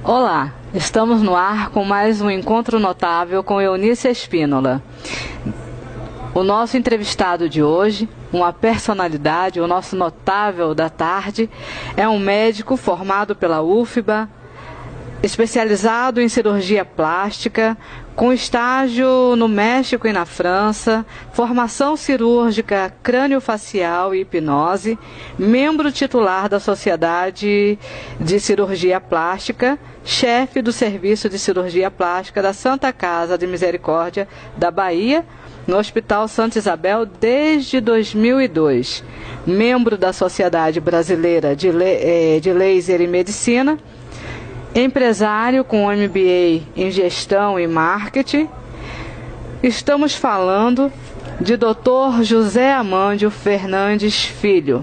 Olá, estamos no ar com mais um encontro notável com Eunice Espínola. O nosso entrevistado de hoje, uma personalidade, o nosso notável da tarde, é um médico formado pela UFBA, especializado em cirurgia plástica, com estágio no México e na França, formação cirúrgica crâniofacial e hipnose, membro titular da Sociedade de Cirurgia Plástica, chefe do Serviço de Cirurgia Plástica da Santa Casa de Misericórdia da Bahia, no Hospital Santa Isabel desde 2002, membro da Sociedade Brasileira de Laser e Medicina, empresário com MBA em Gestão e Marketing. Estamos falando de Dr. José Amândio Fernandes Filho.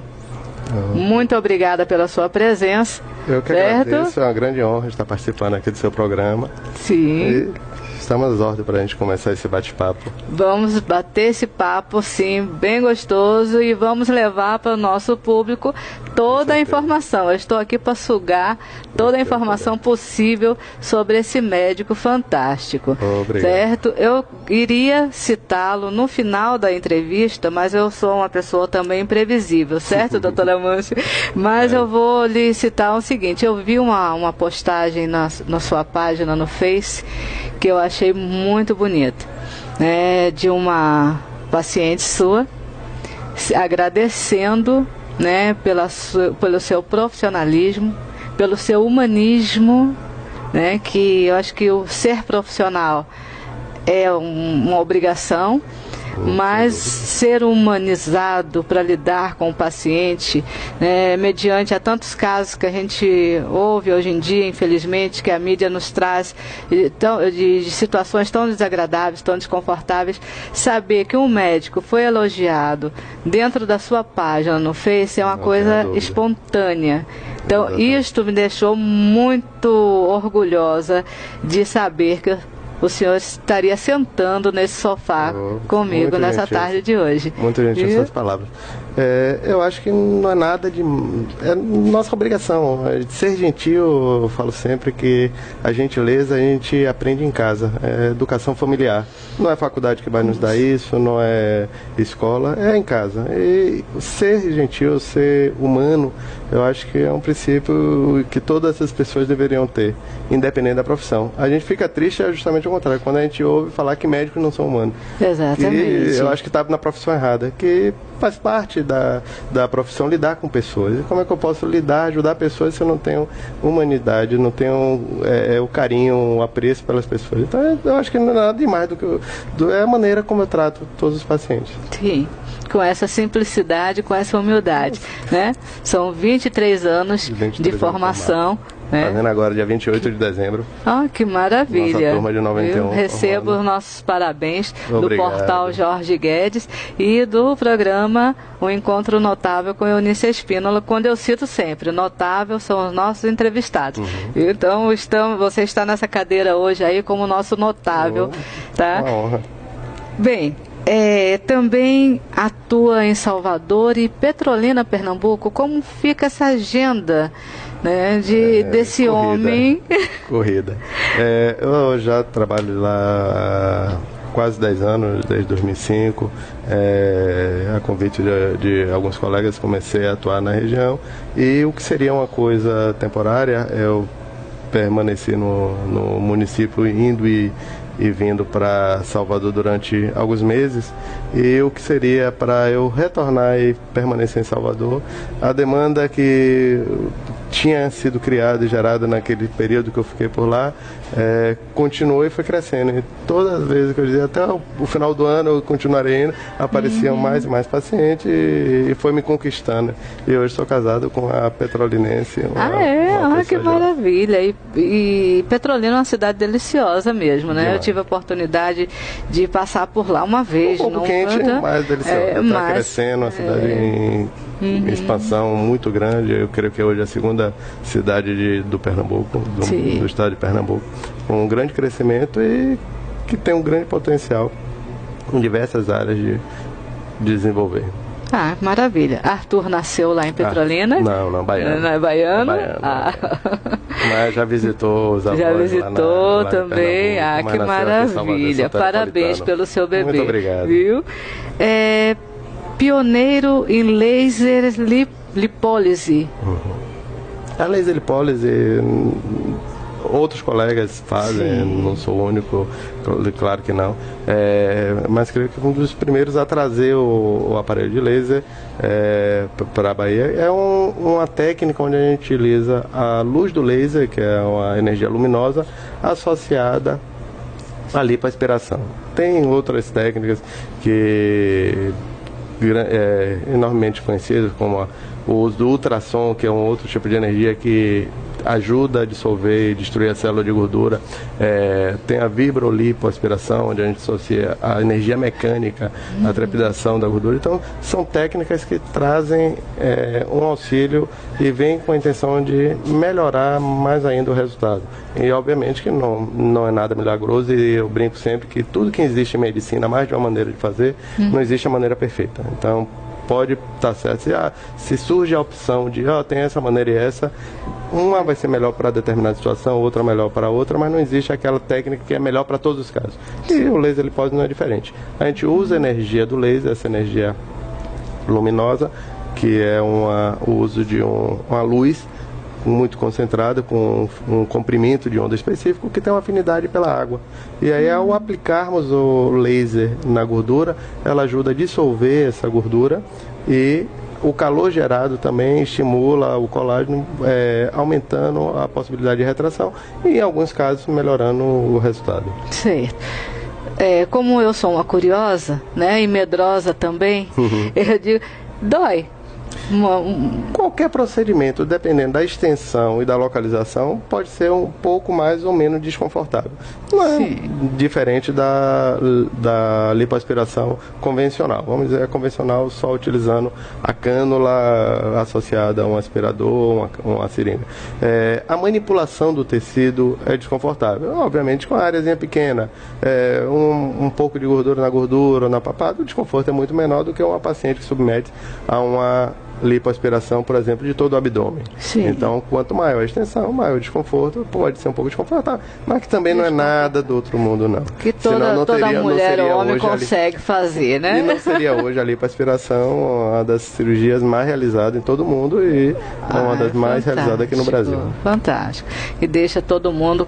Muito obrigada pela sua presença. Eu que agradeço, é uma grande honra estar participando aqui do seu programa. Sim. Estamos às ordens para a gente começar esse bate-papo. Vamos bater esse papo, sim, bem gostoso, e vamos levar para o nosso público toda a informação. Eu estou aqui para sugar toda a informação possível sobre esse médico fantástico. Obrigado. Certo? Eu iria citá-lo no final da entrevista, mas eu sou uma pessoa também imprevisível, certo, doutora Amâncio? Mas eu vou lhe citar o seguinte: eu vi uma postagem na sua página no Face que eu achei muito bonita, né, de uma paciente sua agradecendo, né, pelo seu profissionalismo, pelo seu humanismo, né, que eu acho que o ser profissional é uma obrigação, mas ser humanizado para lidar com o paciente, né, mediante a tantos casos que a gente ouve hoje em dia, infelizmente, que a mídia nos traz de situações tão desagradáveis, tão desconfortáveis, saber que um médico foi elogiado dentro da sua página no Face é uma coisa espontânea. Então, isto me deixou muito orgulhosa de saber que o senhor estaria sentando nesse sofá comigo nessa tarde de hoje. Muito gentil essas palavras. Eu acho que não é nada de... É nossa obrigação. Ser gentil, eu falo sempre que a gentileza a gente aprende em casa. É educação familiar. Não é faculdade que vai nos dar isso, não é escola, é em casa. E ser gentil, ser humano, eu acho que é um princípio que todas essas pessoas deveriam ter, independente da profissão. A gente fica triste justamente ao contrário, quando a gente ouve falar que médicos não são humanos. Exatamente. Eu acho que está na profissão errada, que faz parte da profissão lidar com pessoas. E como é que eu posso ajudar pessoas se eu não tenho humanidade, não tenho o carinho, o apreço pelas pessoas? Então eu acho que não é nada demais é a maneira como eu trato todos os pacientes. Sim, com essa simplicidade, com essa humildade, né? São 23 anos de formação. Fazendo agora, dia 28 de dezembro. Que maravilha. Nossa turma de 91. Eu recebo os nossos parabéns. Obrigado. Do portal Jorge Guedes e do programa O Encontro Notável com Eunice Espínola, quando eu cito sempre, notável são os nossos entrevistados. Então, você está nessa cadeira hoje aí como nosso notável. Tá? Uma honra. Bem, também atua em Salvador e Petrolina, Pernambuco. Como fica essa agenda, né, desse homem? Corrida. Eu já trabalho lá há quase 10 anos, desde 2005. A convite de alguns colegas, comecei a atuar na região. E o que seria uma coisa temporária, eu permaneci no município, indo e vindo para Salvador durante alguns meses, e o que seria para eu retornar e permanecer em Salvador, a demanda que tinha sido criado e gerado naquele período que eu fiquei por lá, continuou e foi crescendo. E todas as vezes que eu dizia, até o final do ano eu continuarei indo, apareciam mais e mais pacientes e foi me conquistando. E hoje sou casado com a petrolinense. Que maravilha. E Petrolina é uma cidade deliciosa mesmo, né? Eu tive a oportunidade de passar por lá uma vez. Um pouco quente, mas deliciosa. Está crescendo, uma cidade em expansão muito grande. Eu creio que hoje é a segunda cidade do Pernambuco, do estado de Pernambuco, com um grande crescimento e que tem um grande potencial em diversas áreas de desenvolver. Maravilha. Arthur nasceu lá em Petrolina? Não, baiano. Não é baiano? Mas já visitou os avós. Já visitou lá também? Que maravilha. Parabéns pelo seu bebê. Muito obrigado. Viu? Pioneiro em laser lipólise. A laser lipólise, outros colegas fazem, não sou o único, claro que não. Mas creio que um dos primeiros a trazer o aparelho de laser para a Bahia é uma técnica onde a gente utiliza a luz do laser, que é uma energia luminosa, associada à lipoaspiração. Tem outras técnicas que enormemente conhecidas, como o uso do ultrassom, que é um outro tipo de energia que ajuda a dissolver e destruir a célula de gordura. Tem a vibrolipoaspiração, onde a gente associa a energia mecânica à trepidação da gordura. Então, são técnicas que trazem um auxílio e vêm com a intenção de melhorar mais ainda o resultado. E, obviamente, que não é nada milagroso, e eu brinco sempre que tudo que existe em medicina, mais de uma maneira de fazer, não existe a maneira perfeita. Então, pode estar certo. Se surge a opção de tem essa maneira e essa, uma vai ser melhor para determinada situação, outra melhor para outra, mas não existe aquela técnica que é melhor para todos os casos. E o laser lipólise não é diferente. A gente usa a energia do laser, essa energia luminosa, que é o uso de uma luz muito concentrada, com um comprimento de onda específico que tem uma afinidade pela água. E aí, ao aplicarmos o laser na gordura, ela ajuda a dissolver essa gordura, e o calor gerado também estimula o colágeno, aumentando a possibilidade de retração e, em alguns casos, melhorando o resultado. Certo. Como eu sou uma curiosa, né, e medrosa também, eu digo, dói. Qualquer procedimento, dependendo da extensão e da localização, pode ser um pouco mais ou menos desconfortável. Não é diferente da lipoaspiração convencional. Vamos dizer, convencional só utilizando a cânula associada a um aspirador, uma seringa. A manipulação do tecido é desconfortável. Obviamente, com a áreazinha pequena, um pouco de gordura na gordura ou na papada, o desconforto é muito menor do que uma paciente que submete a uma lipoaspiração, por exemplo, de todo o abdômen. Então, quanto maior a extensão, maior o desconforto, pode ser um pouco desconfortável, mas que também não é nada do outro mundo, não. Que toda mulher ou homem consegue fazer, né? E não seria hoje a lipoaspiração uma das cirurgias mais realizadas em todo o mundo e uma das mais realizadas aqui no Brasil. Fantástico. E deixa todo mundo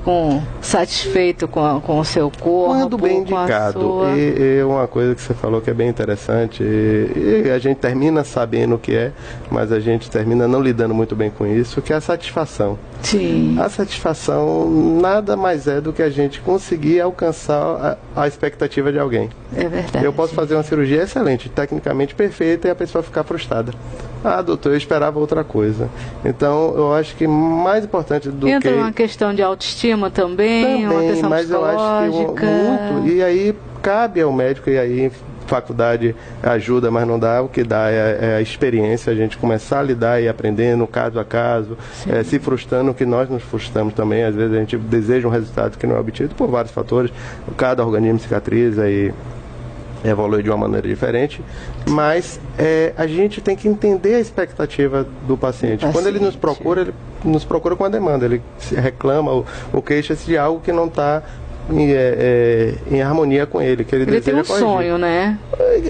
satisfeito com o seu corpo. Quando bem indicado. E uma coisa que você falou que é bem interessante, e a gente termina sabendo o que é, mas a gente termina não lidando muito bem com isso, que é a satisfação. A satisfação nada mais é do que a gente conseguir alcançar a expectativa de alguém. É verdade. Eu posso fazer uma cirurgia excelente, tecnicamente perfeita, e a pessoa ficar frustrada. Doutor, eu esperava outra coisa. Então, eu acho que mais importante do que... Entra uma questão de autoestima também, uma questão mas psicológica. Eu acho que muito, e aí cabe ao médico, e aí faculdade ajuda, mas não dá. O que dá é a experiência, a gente começar a lidar e aprendendo caso a caso, se frustrando, que nós nos frustramos também. Às vezes a gente deseja um resultado que não é obtido por vários fatores. Cada organismo cicatriza e evolui de uma maneira diferente, mas a gente tem que entender a expectativa do paciente. Quando ele nos procura com a demanda, ele reclama ou queixa-se de algo que não está em harmonia com ele, que ele deseja tem um corrigir. Sonho, né?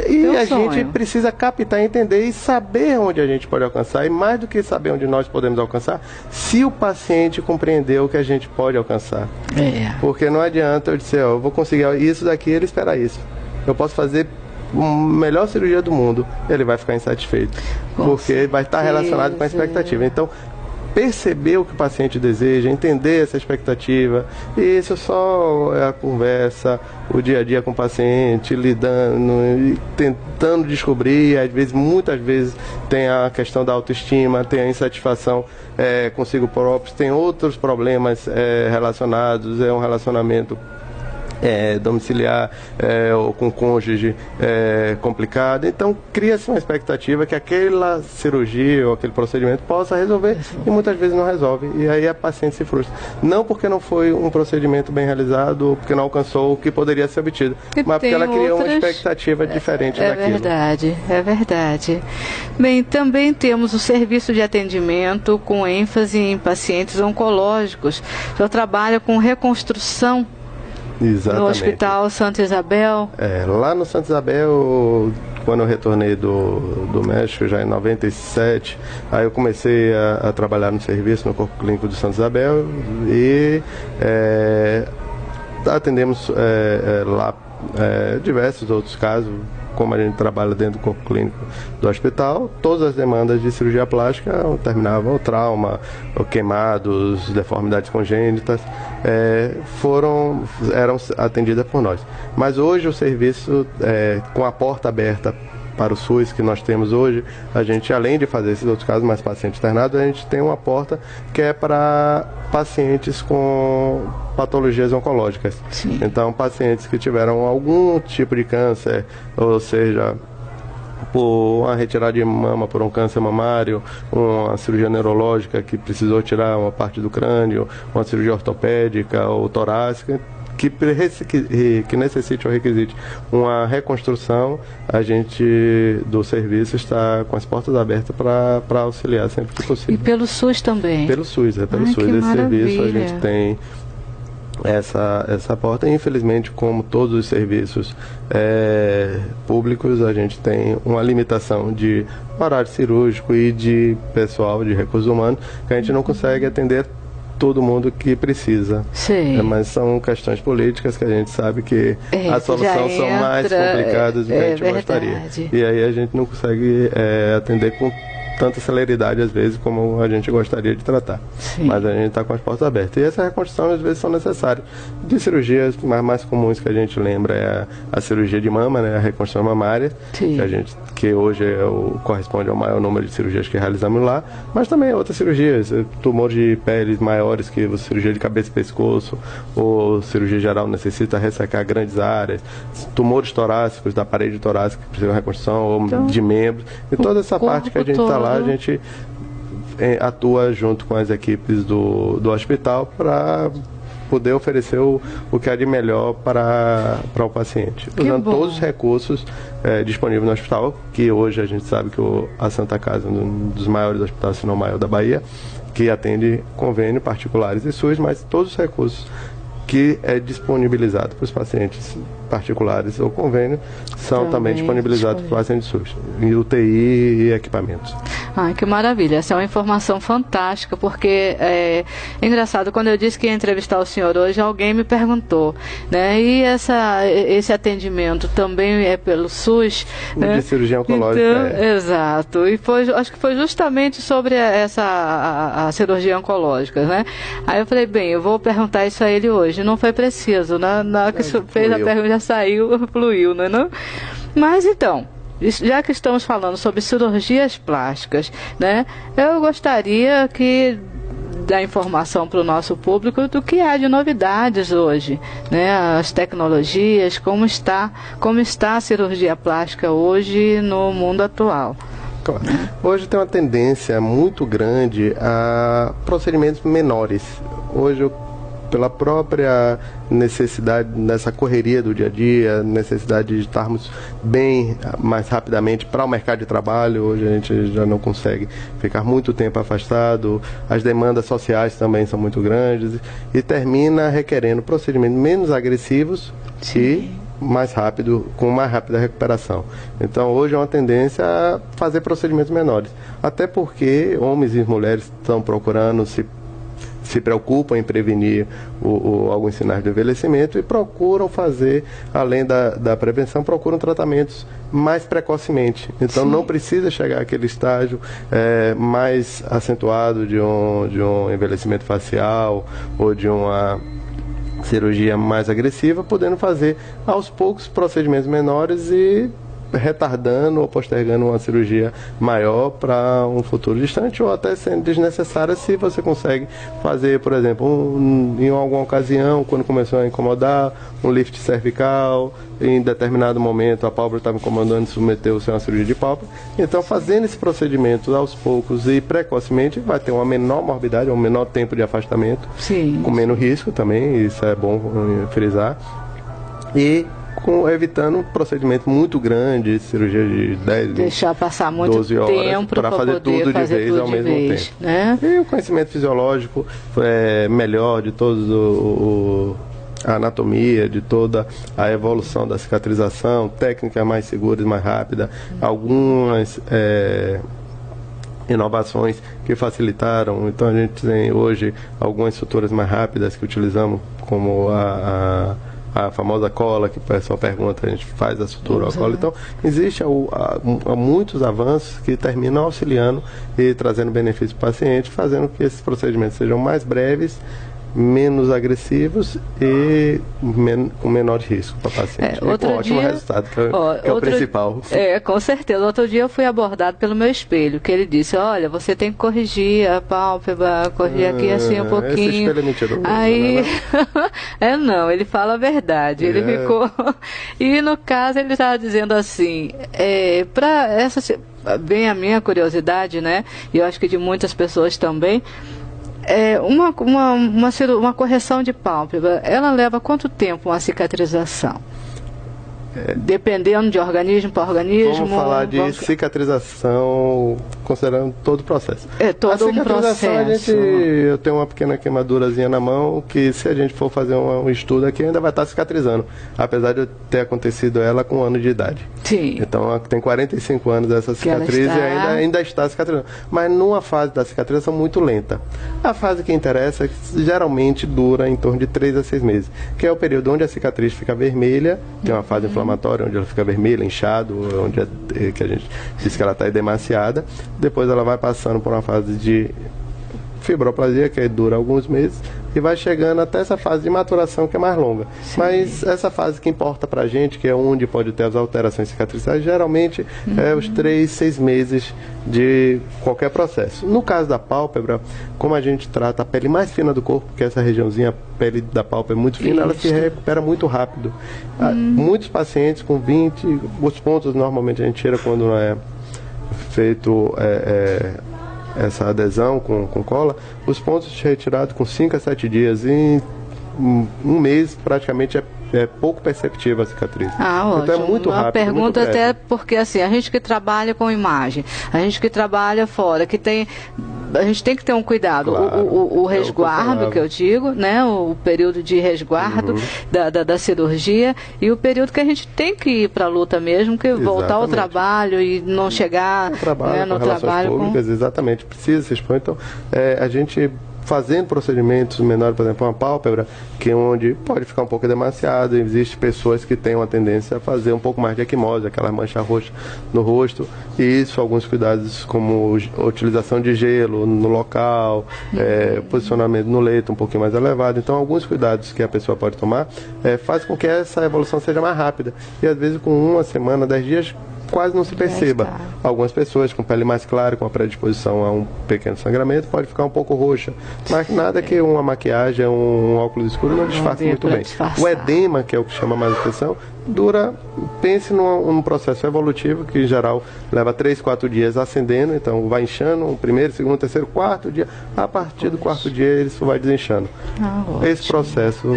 E a gente precisa captar, entender e saber onde a gente pode alcançar, e mais do que saber onde nós podemos alcançar, se o paciente compreender o que a gente pode alcançar. Porque não adianta eu dizer, eu vou conseguir isso daqui, ele espera isso. Eu posso fazer a melhor cirurgia do mundo, ele vai ficar insatisfeito, porque vai estar relacionado com a expectativa. Então, perceber o que o paciente deseja, entender essa expectativa, e isso só é a conversa, o dia a dia com o paciente, lidando e tentando descobrir. Às vezes, muitas vezes tem a questão da autoestima, tem a insatisfação consigo próprio, tem outros problemas relacionados, é um relacionamento domiciliar ou com cônjuge complicado. Então cria-se uma expectativa que aquela cirurgia ou aquele procedimento possa resolver, e muitas vezes não resolve, e aí a paciente se frustra, não porque não foi um procedimento bem realizado ou porque não alcançou o que poderia ser obtido, mas porque ela criou uma expectativa diferente daquilo. É verdade. Bem, também temos o serviço de atendimento com ênfase em pacientes oncológicos. O senhor trabalha com reconstrução. Exatamente. No Hospital Santa Isabel? Lá no Santa Isabel, quando eu retornei do México, já em 97, aí eu comecei a trabalhar no serviço, no Corpo Clínico do Santa Isabel, e atendemos lá diversos outros casos. Como a gente trabalha dentro do corpo clínico do hospital, todas as demandas de cirurgia plástica terminavam, o trauma, o queimados, deformidades congênitas, eram atendidas por nós. Mas hoje o serviço, com a porta aberta para o SUS que nós temos hoje, a gente, além de fazer esses outros casos, mais pacientes internados, a gente tem uma porta que é para pacientes com patologias oncológicas. Sim. Então, pacientes que tiveram algum tipo de câncer, ou seja, por uma retirada de mama por um câncer mamário, uma cirurgia neurológica que precisou tirar uma parte do crânio, uma cirurgia ortopédica ou torácica, que necessite ou requisite uma reconstrução, a gente do serviço está com as portas abertas para auxiliar sempre que possível. E pelo SUS também? Pelo SUS, pelo SUS. Esse serviço a gente tem essa porta. Infelizmente, como todos os serviços públicos, a gente tem uma limitação de horário cirúrgico e de pessoal, de recursos humanos, que a gente não consegue atender todo mundo que precisa. Sim. Mas são questões políticas que a gente sabe que a solução são mais complicadas do que a gente gostaria. E aí a gente não consegue atender com tanta celeridade, às vezes, como a gente gostaria de tratar. Sim. Mas a gente está com as portas abertas. E essa reconstrução, às vezes, são necessárias. De cirurgias mais comuns que a gente lembra é a cirurgia de mama, né, a reconstrução mamária, que hoje corresponde ao maior número de cirurgias que realizamos lá, mas também outras cirurgias, tumor de peles maiores, que a cirurgia de cabeça e pescoço, ou cirurgia geral necessita ressecar grandes áreas, tumores torácicos, da parede torácica que precisam de reconstrução, ou então, de membros, e toda essa parte que a gente está lá, a gente atua junto com as equipes do hospital para poder oferecer o que há de melhor para o paciente, usando todos os recursos disponíveis no hospital, que hoje a gente sabe que a Santa Casa é um dos maiores hospitais, se não o maior da Bahia, que atende convênio particulares e SUS, mas todos os recursos que é disponibilizado para os pacientes particulares ou convênio são também disponibilizados para os pacientes SUS, em UTI e equipamentos. Ai, que maravilha, essa é uma informação fantástica, porque é engraçado, quando eu disse que ia entrevistar o senhor hoje, alguém me perguntou, né, e esse atendimento também é pelo SUS? Né? De cirurgia oncológica. Então, exato, e acho que foi justamente sobre a cirurgia oncológica, né? Aí eu falei, bem, eu vou perguntar isso a ele hoje, não foi preciso, na hora que fez a pergunta já saiu, fluiu, não é não? Mas então, já que estamos falando sobre cirurgias plásticas, né, eu gostaria da informação para o nosso público do que há de novidades hoje, né, as tecnologias, como está a cirurgia plástica hoje no mundo atual. Claro. Hoje tem uma tendência muito grande a procedimentos menores. Hoje pela própria necessidade dessa correria do dia a dia, necessidade de estarmos bem mais rapidamente para o mercado de trabalho. Hoje a gente já não consegue ficar muito tempo afastado, as demandas sociais também são muito grandes e termina requerendo procedimentos menos agressivos e mais rápido, com mais rápida recuperação. Então hoje é uma tendência a fazer procedimentos menores, até porque homens e mulheres estão procurando se se preocupam em prevenir alguns sinais do envelhecimento e procuram fazer, além da prevenção, procuram tratamentos mais precocemente. Então, não precisa chegar àquele estágio mais acentuado de um envelhecimento facial ou de uma cirurgia mais agressiva, podendo fazer aos poucos procedimentos menores e retardando ou postergando uma cirurgia maior para um futuro distante, ou até sendo desnecessária se você consegue fazer, por exemplo, em alguma ocasião, quando começou a incomodar, um lift cervical, em determinado momento a pálpebra estava incomodando e submeteu-se a uma cirurgia de pálpebra. Então, fazendo esse procedimento aos poucos e precocemente, vai ter uma menor morbidade, um menor tempo de afastamento, com menos risco também, isso é bom frisar, e evitando um procedimento muito grande, cirurgia de 10, deixar passar muito 12 horas tempo para fazer tudo de vez ao mesmo tempo. Né? E o conhecimento fisiológico melhor de todos a anatomia, de toda a evolução da cicatrização, técnicas mais seguras, mais rápidas, algumas inovações que facilitaram. Então a gente tem hoje algumas suturas mais rápidas que utilizamos, como a famosa cola, que o pessoal pergunta, a gente faz a sutura à cola. Então, existe muitos avanços que terminam auxiliando e trazendo benefício para o paciente, fazendo que esses procedimentos sejam mais breves, menos agressivos e com menor risco para o paciente. E com ótimo resultado, que é o principal. Com certeza. Outro dia eu fui abordado pelo meu espelho, que ele disse, olha, você tem que corrigir a pálpebra, corrigir aqui assim um pouquinho. Esse espelho é mentiroso. Aí, não, ele fala a verdade. Ele ficou... E no caso ele estava dizendo assim, para essa... Bem a minha curiosidade, né? E eu acho que de muitas pessoas também, uma correção de pálpebra, ela leva quanto tempo uma cicatrização? Dependendo de organismo para organismo. Vamos falar de cicatrização, considerando todo o processo. Todo um processo. Eu tenho uma pequena queimadurazinha na mão, que se a gente for fazer um estudo aqui, ainda vai estar cicatrizando, apesar de eu ter acontecido ela com 1 ano de idade. Sim. Então, tem 45 anos essa cicatriz e ainda está cicatrizando. Mas numa fase da cicatrização muito lenta. A fase que interessa geralmente dura em torno de 3 a 6 meses, que é o período onde a cicatriz fica vermelha, que é uma fase inflamatória, onde ela fica vermelha, inchado, onde que a gente diz que ela está edemaciada. Depois ela vai passando por uma fase de fibroplasia, que dura alguns meses, e vai chegando até essa fase de maturação, que é mais longa. Sim. Mas essa fase que importa pra gente, que é onde pode ter as alterações cicatrizais, geralmente é os 3, 6 meses de qualquer processo. No caso da pálpebra, como a gente trata a pele mais fina do corpo, porque essa regiãozinha, a pele da pálpebra é muito fina, ela se recupera muito rápido. Muitos pacientes com 20, os pontos normalmente a gente tira quando não é feito essa adesão com cola, os pontos retirados com 5 a 7 dias, em um mês praticamente é pouco perceptível a cicatriz. Ótimo. Então é muito rápido. Uma pergunta muito até porque assim, a gente que trabalha com imagem, a gente que trabalha fora, a gente tem que ter um cuidado. Claro, o resguardo, que eu digo, né? O período de resguardo da cirurgia, e o período que a gente tem que ir para a luta mesmo, que voltar ao trabalho e não chegar no trabalho públicas, exatamente, precisa se expor. Então, a gente fazendo procedimentos menores, por exemplo, uma pálpebra, que é onde pode ficar um pouco demasiado, existe pessoas que têm uma tendência a fazer um pouco mais de equimose, aquela mancha roxa no rosto, e isso, alguns cuidados como utilização de gelo no local, posicionamento no leito um pouquinho mais elevado. Então, alguns cuidados que a pessoa pode tomar faz com que essa evolução seja mais rápida, e às vezes com 1 semana, 10 dias, quase não se perceba. Algumas pessoas com pele mais clara, com a predisposição a um pequeno sangramento, pode ficar um pouco roxa, mas nada que uma maquiagem, um óculos escuro não disfarce muito bem. O edema, que é o que chama mais atenção, pense num processo evolutivo que em geral leva 3, 4 dias ascendendo, então vai inchando, o primeiro, segundo, terceiro, quarto dia, a partir do quarto dia isso vai desinchando. Esse processo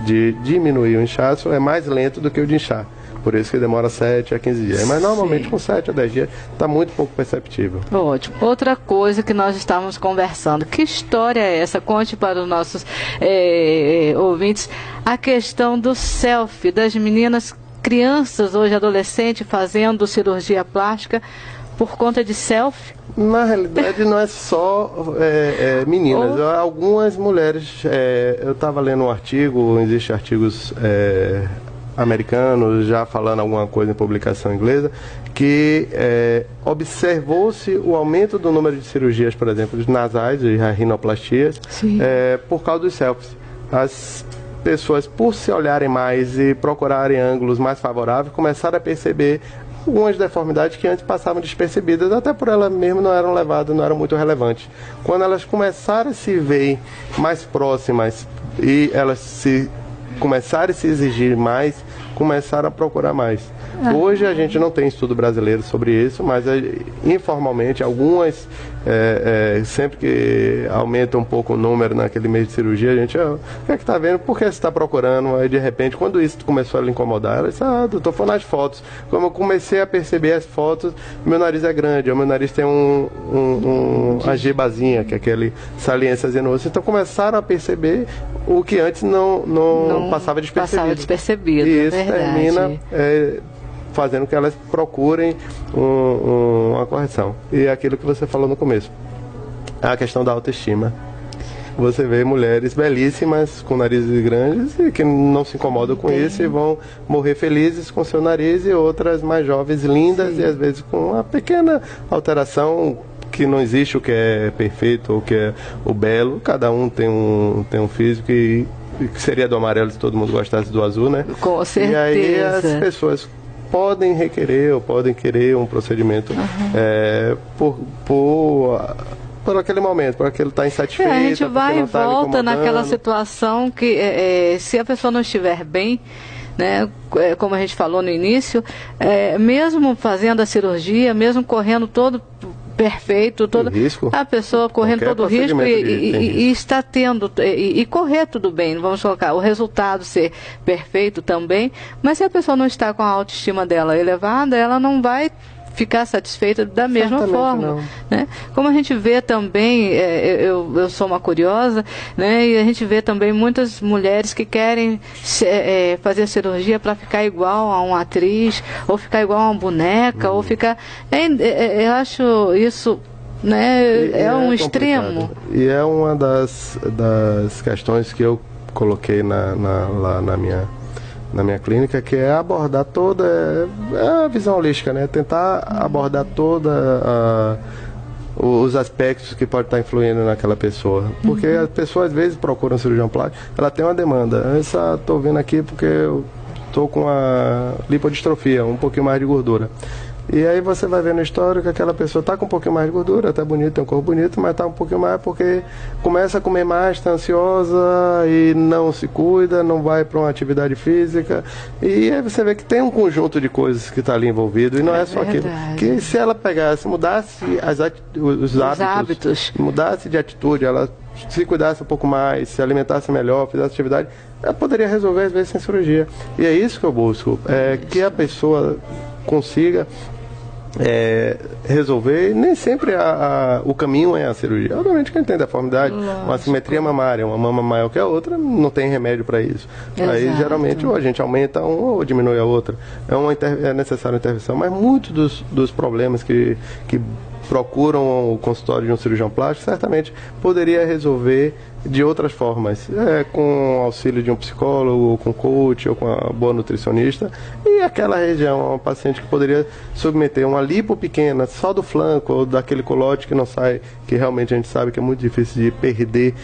de diminuir o inchaço é mais lento do que o de inchar. Por isso que demora 7 a 15 dias. Mas normalmente com 7 a 10 dias está muito pouco perceptível. Ótimo. Outra coisa que nós estávamos conversando, que história é essa? Conte para os nossos ouvintes a questão do selfie, das meninas, crianças, hoje adolescentes, fazendo cirurgia plástica por conta de selfie? Na realidade, não é só meninas. Algumas mulheres... eu estava lendo um artigo, existem artigos americanos já falando alguma coisa em publicação inglesa, que observou-se o aumento do número de cirurgias, por exemplo, de nasais e rinoplastias, por causa dos selfies. As pessoas, por se olharem mais e procurarem ângulos mais favoráveis, começaram a perceber algumas deformidades que antes passavam despercebidas, até por elas mesmas não eram levadas, não eram muito relevantes. Quando elas começaram a se ver mais próximas e elas começaram a se exigir mais, começaram a procurar mais. Hoje a gente não tem estudo brasileiro sobre isso, mas informalmente algumas, sempre que aumenta um pouco o número naquele mês de cirurgia, a gente, o que é que está vendo? Por que você está procurando? Aí de repente, quando isso começou a lhe incomodar, ela disse, doutor, foi nas fotos. Como eu comecei a perceber as fotos, meu nariz é grande, o meu nariz tem uma gebazinha, que é aquele saliênciazinha no osso. Então começaram a perceber o que antes não passava despercebido. E isso termina fazendo que elas procurem uma correção. E é aquilo que você falou no começo, a questão da autoestima. Você vê mulheres belíssimas, com narizes grandes, e que não se incomodam com isso e vão morrer felizes com seu nariz, e outras mais jovens, lindas, e às vezes com uma pequena alteração, que não existe o que é perfeito ou o que é o belo. Cada um tem um físico que seria do amarelo se todo mundo gostasse do azul, né? Com certeza. E aí as pessoas podem requerer ou podem querer um procedimento por aquele momento, por aquele estar insatisfeito. A gente vai e volta naquela situação que se a pessoa não estiver bem, né, como a gente falou no início, mesmo fazendo a cirurgia, mesmo correndo todo perfeito, todo risco, a pessoa correndo todo o risco e está tendo, e correr tudo bem, vamos colocar, o resultado ser perfeito também, mas se a pessoa não está com a autoestima dela elevada, ela não vai ficar satisfeita da mesma forma, né? Como a gente vê também, eu sou uma curiosa, né? E a gente vê também muitas mulheres que querem fazer cirurgia para ficar igual a uma atriz, ou ficar igual a uma boneca, ou ficar... eu acho isso, né? É um extremo. E é uma das questões que eu coloquei lá na minha clínica, que é abordar toda a visão holística, né? Tentar abordar os aspectos que pode estar influindo naquela pessoa. Porque a pessoa às vezes procura um cirurgião plástico, ela tem uma demanda. Eu só estou vindo aqui porque eu estou com a lipodistrofia, um pouquinho mais de gordura. E aí você vai ver no histórico que aquela pessoa está com um pouquinho mais de gordura, até bonita, tem um corpo bonito, mas está um pouquinho mais porque começa a comer mais, está ansiosa e não se cuida, não vai para uma atividade física. E aí você vê que tem um conjunto de coisas que está ali envolvido, e não é só aquilo. Que se ela pegasse, mudasse os hábitos, mudasse de atitude, ela se cuidasse um pouco mais, se alimentasse melhor, fizesse atividade, ela poderia resolver às vezes sem cirurgia. E é isso que eu busco, que a pessoa consiga resolver. Nem sempre o caminho é a cirurgia. Obviamente que tem deformidade, uma assimetria mamária, uma mama maior que a outra, não tem remédio para isso. Exato. Aí geralmente ou a gente aumenta uma ou diminui a outra. É necessária intervenção, mas muitos dos problemas que procuram o consultório de um cirurgião plástico, certamente poderia resolver de outras formas, com o auxílio de um psicólogo, com coach, ou com uma boa nutricionista. E aquela região, uma paciente que poderia submeter uma lipo pequena, só do flanco, ou daquele colote que não sai, que realmente a gente sabe que é muito difícil de perder,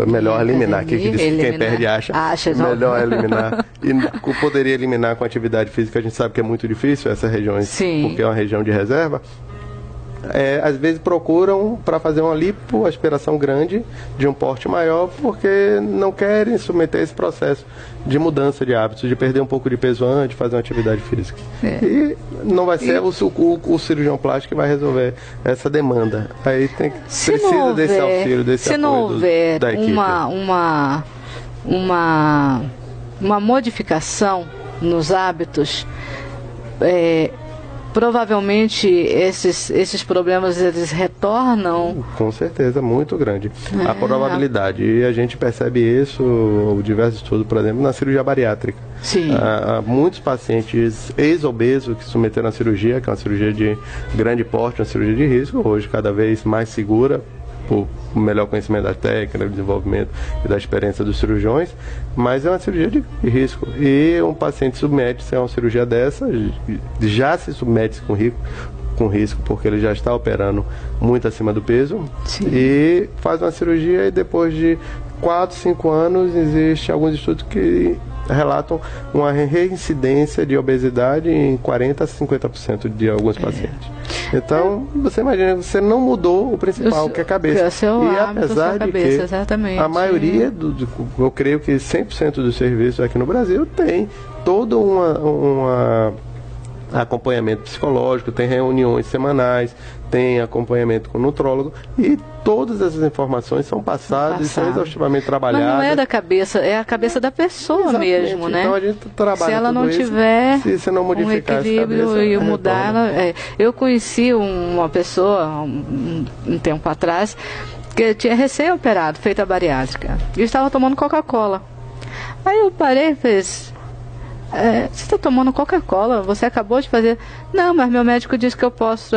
é melhor eliminar, que diz que quem perde acha melhor eliminar. E poderia eliminar com atividade física, a gente sabe que é muito difícil, essas regiões, porque é uma região de reserva. Às vezes procuram para fazer uma lipoaspiração grande, de um porte maior, porque não querem submeter esse processo de mudança de hábitos, de perder um pouco de peso antes, de fazer uma atividade física. E não vai ser o cirurgião plástico que vai resolver essa demanda. Aí precisa desse auxílio, desse apoio se não houver da equipe. Uma modificação nos hábitos, provavelmente esses problemas eles retornam? Com certeza, muito grande. A probabilidade, e a gente percebe isso, diversos estudos, por exemplo, na cirurgia bariátrica. Sim. Há muitos pacientes ex-obesos que se submeteram à cirurgia, que é uma cirurgia de grande porte, uma cirurgia de risco, hoje cada vez mais segura, por melhor conhecimento da técnica, do desenvolvimento e da experiência dos cirurgiões, mas é uma cirurgia de risco. E um paciente submete-se a uma cirurgia dessa, já se submete com risco, porque ele já está operando muito acima do peso. Sim. E faz uma cirurgia e depois de 4, 5 anos, existem alguns estudos que relatam uma reincidência de obesidade em 40% a 50% de alguns pacientes. Então, você imagina, você não mudou o principal, que é a cabeça. E apesar de que exatamente, a maioria, eu creio que 100% dos serviços aqui no Brasil tem todo um acompanhamento psicológico, tem reuniões semanais, tem acompanhamento com nutrólogo e todas essas informações são passadas e são exaustivamente trabalhadas. Mas não é da cabeça, é a cabeça da pessoa. Exatamente. Mesmo, né? Então a gente trabalha. Se ela não tiver se não modificar um equilíbrio cabeça, e mudar ela. Eu conheci uma pessoa um tempo atrás que tinha recém-operado, feita a bariátrica, e estava tomando Coca-Cola. Aí eu parei e fiz: você está tomando Coca-Cola? Você acabou de fazer... Não, mas meu médico disse que eu posso,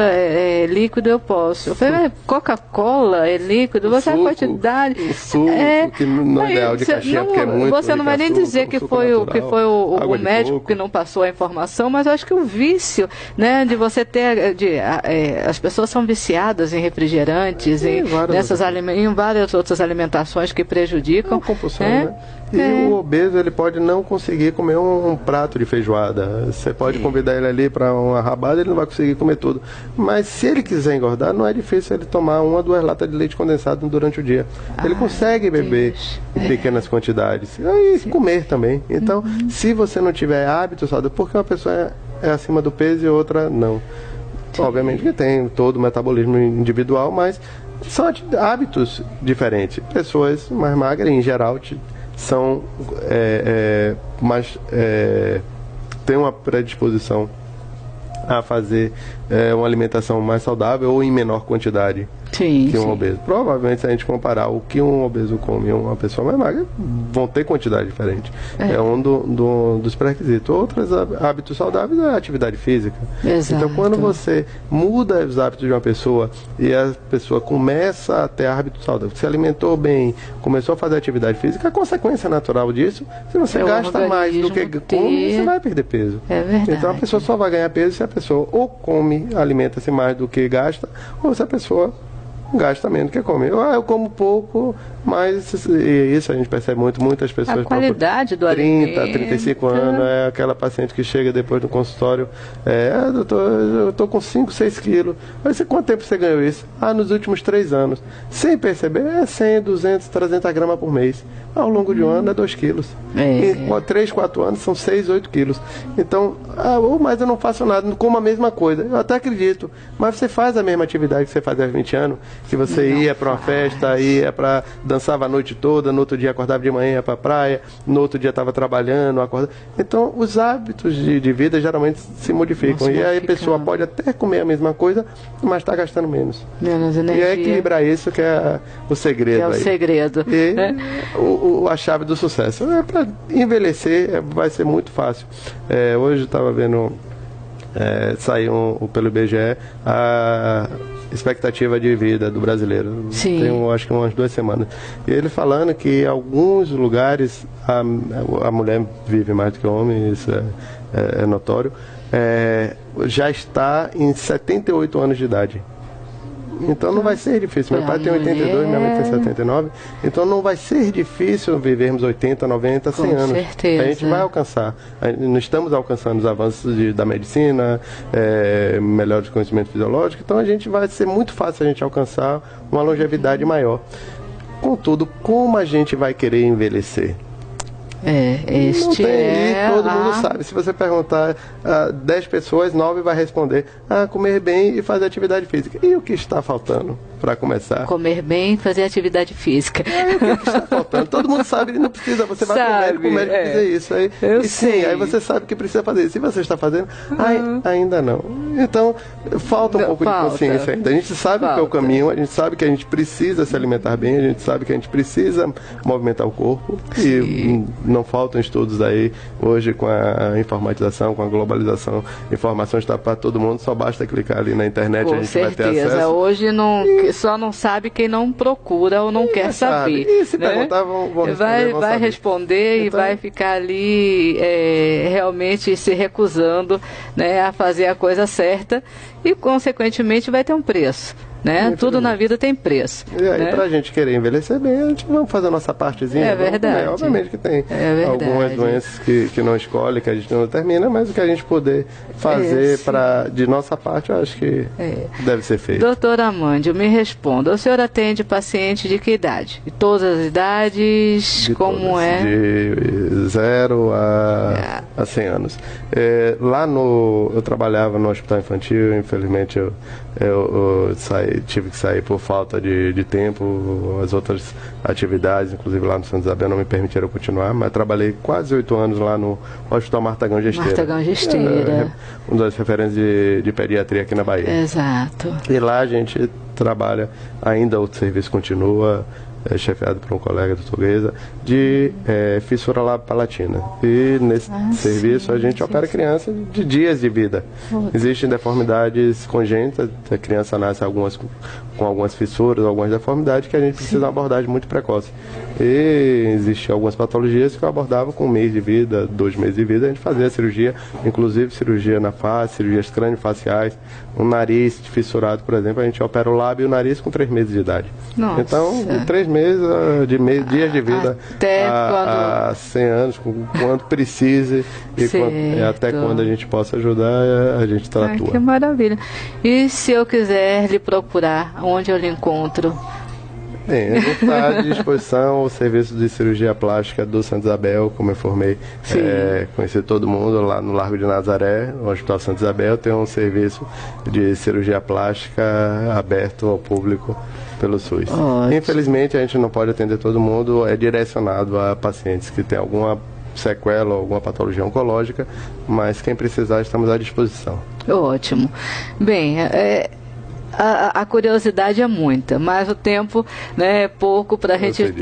líquido eu posso. Eu falei, Coca-Cola é líquido? Você suco, a quantidade... O suco, que não é ideal de caixinha, porque é muito... Você não vai nem dizer que foi o médico que não passou a informação, mas eu acho que o vício, né, de você ter... as pessoas são viciadas em refrigerantes, em várias outras alimentações que prejudicam. É uma compulsão, né? E o obeso, ele pode não conseguir comer um prato de feijoada. Você pode convidar ele ali para uma rabada, ele não vai conseguir comer tudo. Mas se ele quiser engordar, não é difícil ele tomar 1 ou 2 latas de leite condensado durante o dia. Ele consegue beber em pequenas quantidades. E comer também. Então, se você não tiver hábitos saudáveis, porque uma pessoa é acima do peso e outra não. Obviamente que tem todo o metabolismo individual, mas são hábitos diferentes. Pessoas mais magras, em geral, são têm uma predisposição a fazer uma alimentação mais saudável ou em menor quantidade que um obeso. Provavelmente, se a gente comparar o que um obeso come e uma pessoa mais magra, vão ter quantidade diferente. É um dos pré-requisitos. Outros hábitos saudáveis é a atividade física. Exato. Então, quando você muda os hábitos de uma pessoa e a pessoa começa a ter hábitos saudáveis, se alimentou bem, começou a fazer atividade física, a consequência natural disso, se você gasta mais do que come, você vai perder peso. É verdade. Então, a pessoa só vai ganhar peso se a pessoa ou come, alimenta-se mais do que gasta, ou se a pessoa gasta menos do que come. Eu como pouco, mas isso a gente percebe muitas pessoas... A qualidade do 30, alimento. 35 anos, é aquela paciente que chega depois do consultório, doutor, eu estou com 5, 6 quilos. Mas quanto tempo você ganhou isso? Nos últimos 3 anos. Sem perceber, 100, 200, 300 gramas por mês. Ao longo de um ano é 2 quilos. Em 3, 4 anos são 6, 8 quilos. Então, mas eu não faço nada, não como a mesma coisa. Eu até acredito, mas você faz a mesma atividade que você fazia há 20 anos, que você ia para uma festa, ia para dançava a noite toda, no outro dia acordava de manhã, ia para a praia, no outro dia estava trabalhando, acordava. Então, os hábitos de vida geralmente se modificam. E aí a pessoa pode até comer a mesma coisa, mas está gastando menos. Menos energia. E é equilibrar isso que é o segredo. Que é o segredo. E a chave do sucesso. Para envelhecer vai ser muito fácil. Hoje eu estava vendo, saiu pelo IBGE, a expectativa de vida do brasileiro. Sim. Tem, acho que umas 2 semanas. E ele falando que em alguns lugares a mulher vive mais do que o homem, isso é notório, já está em 78 anos de idade. Então não vai ser difícil. Meu pai tem 82, minha mãe tem 79. Então não vai ser difícil vivermos 80, 90, 100 anos. Com certeza. A gente vai alcançar. Nós estamos alcançando os avanços da medicina, melhores conhecimentos fisiológicos. Então vai ser muito fácil a gente alcançar uma longevidade maior. Contudo, como a gente vai querer envelhecer? Não tem, todo mundo sabe. Se você perguntar a 10 pessoas, 9 vai responder: comer bem e fazer atividade física. E o que está faltando para começar? Comer bem e fazer atividade física. O que está faltando? Todo mundo sabe, não precisa. Você vai para o médico dizer isso. Eu sei. Sim, aí você sabe que precisa fazer isso. Se você está fazendo, ainda não. Então, falta um pouco de consciência ainda. A gente sabe que é o caminho, a gente sabe que a gente precisa se alimentar bem, a gente sabe que a gente precisa movimentar o corpo. Sim. E não faltam estudos aí, hoje com a informatização, com a globalização, informação está para todo mundo, só basta clicar ali na internet, com a gente certeza. Vai ter acesso. Hoje só não sabe quem não procura ou não quer saber. E se perguntar, vão responder, vai responder então, e vai ficar ali realmente se recusando, né, a fazer a coisa certa e, consequentemente, vai ter um preço. Né? Tudo na vida tem preço. E aí, né? Pra gente querer envelhecer bem, a gente vamos fazer a nossa partezinha. É verdade. Comer. Obviamente que tem algumas doenças que não escolhe, que a gente não determina, mas o que a gente puder fazer de nossa parte, eu acho que deve ser feito. Doutora Amândio, me responda. O senhor atende paciente de que idade? De todas as idades? De como todas, é? De 0 a 100 anos. Eu trabalhava no hospital infantil, infelizmente eu tive que sair por falta de tempo, as outras atividades, inclusive lá no Santa Isabel, não me permitiram continuar, mas trabalhei quase 8 anos lá no Hospital Martagão Gesteira. Martagão Gesteira. Uma das referências de pediatria aqui na Bahia. Exato. E lá a gente trabalha, ainda o serviço continua, chefiado por um colega portuguesa, de fissura lábio-palatina. E nesse serviço a gente opera crianças de dias de vida. Existem deformidades congênitas, a criança nasce com algumas fissuras, algumas deformidades que a gente precisa de uma abordagem muito precoce. E existem algumas patologias que eu abordava com 1 mês de vida, 2 meses de vida, a gente fazia a cirurgia, inclusive cirurgia na face, cirurgias crânio-faciais, um nariz fissurado, por exemplo, a gente opera o lábio e o nariz com 3 meses de idade. Nossa. Então, de 3 meses, dias de vida a 100 anos, quando precise e até quando a gente possa ajudar, a gente atua. Que maravilha. E se eu quiser lhe procurar, onde eu lhe encontro? Bem, a gente está à disposição, o serviço de cirurgia plástica do Santa Isabel, como eu informei, conheci todo mundo lá no Largo de Nazaré, no Hospital Santa Isabel, tem um serviço de cirurgia plástica aberto ao público pelo SUS. Infelizmente a gente não pode atender todo mundo, é direcionado a pacientes que têm alguma sequela ou alguma patologia oncológica, mas quem precisar estamos à disposição. Ótimo. Bem, a curiosidade é muita, mas o tempo, né, é pouco para a gente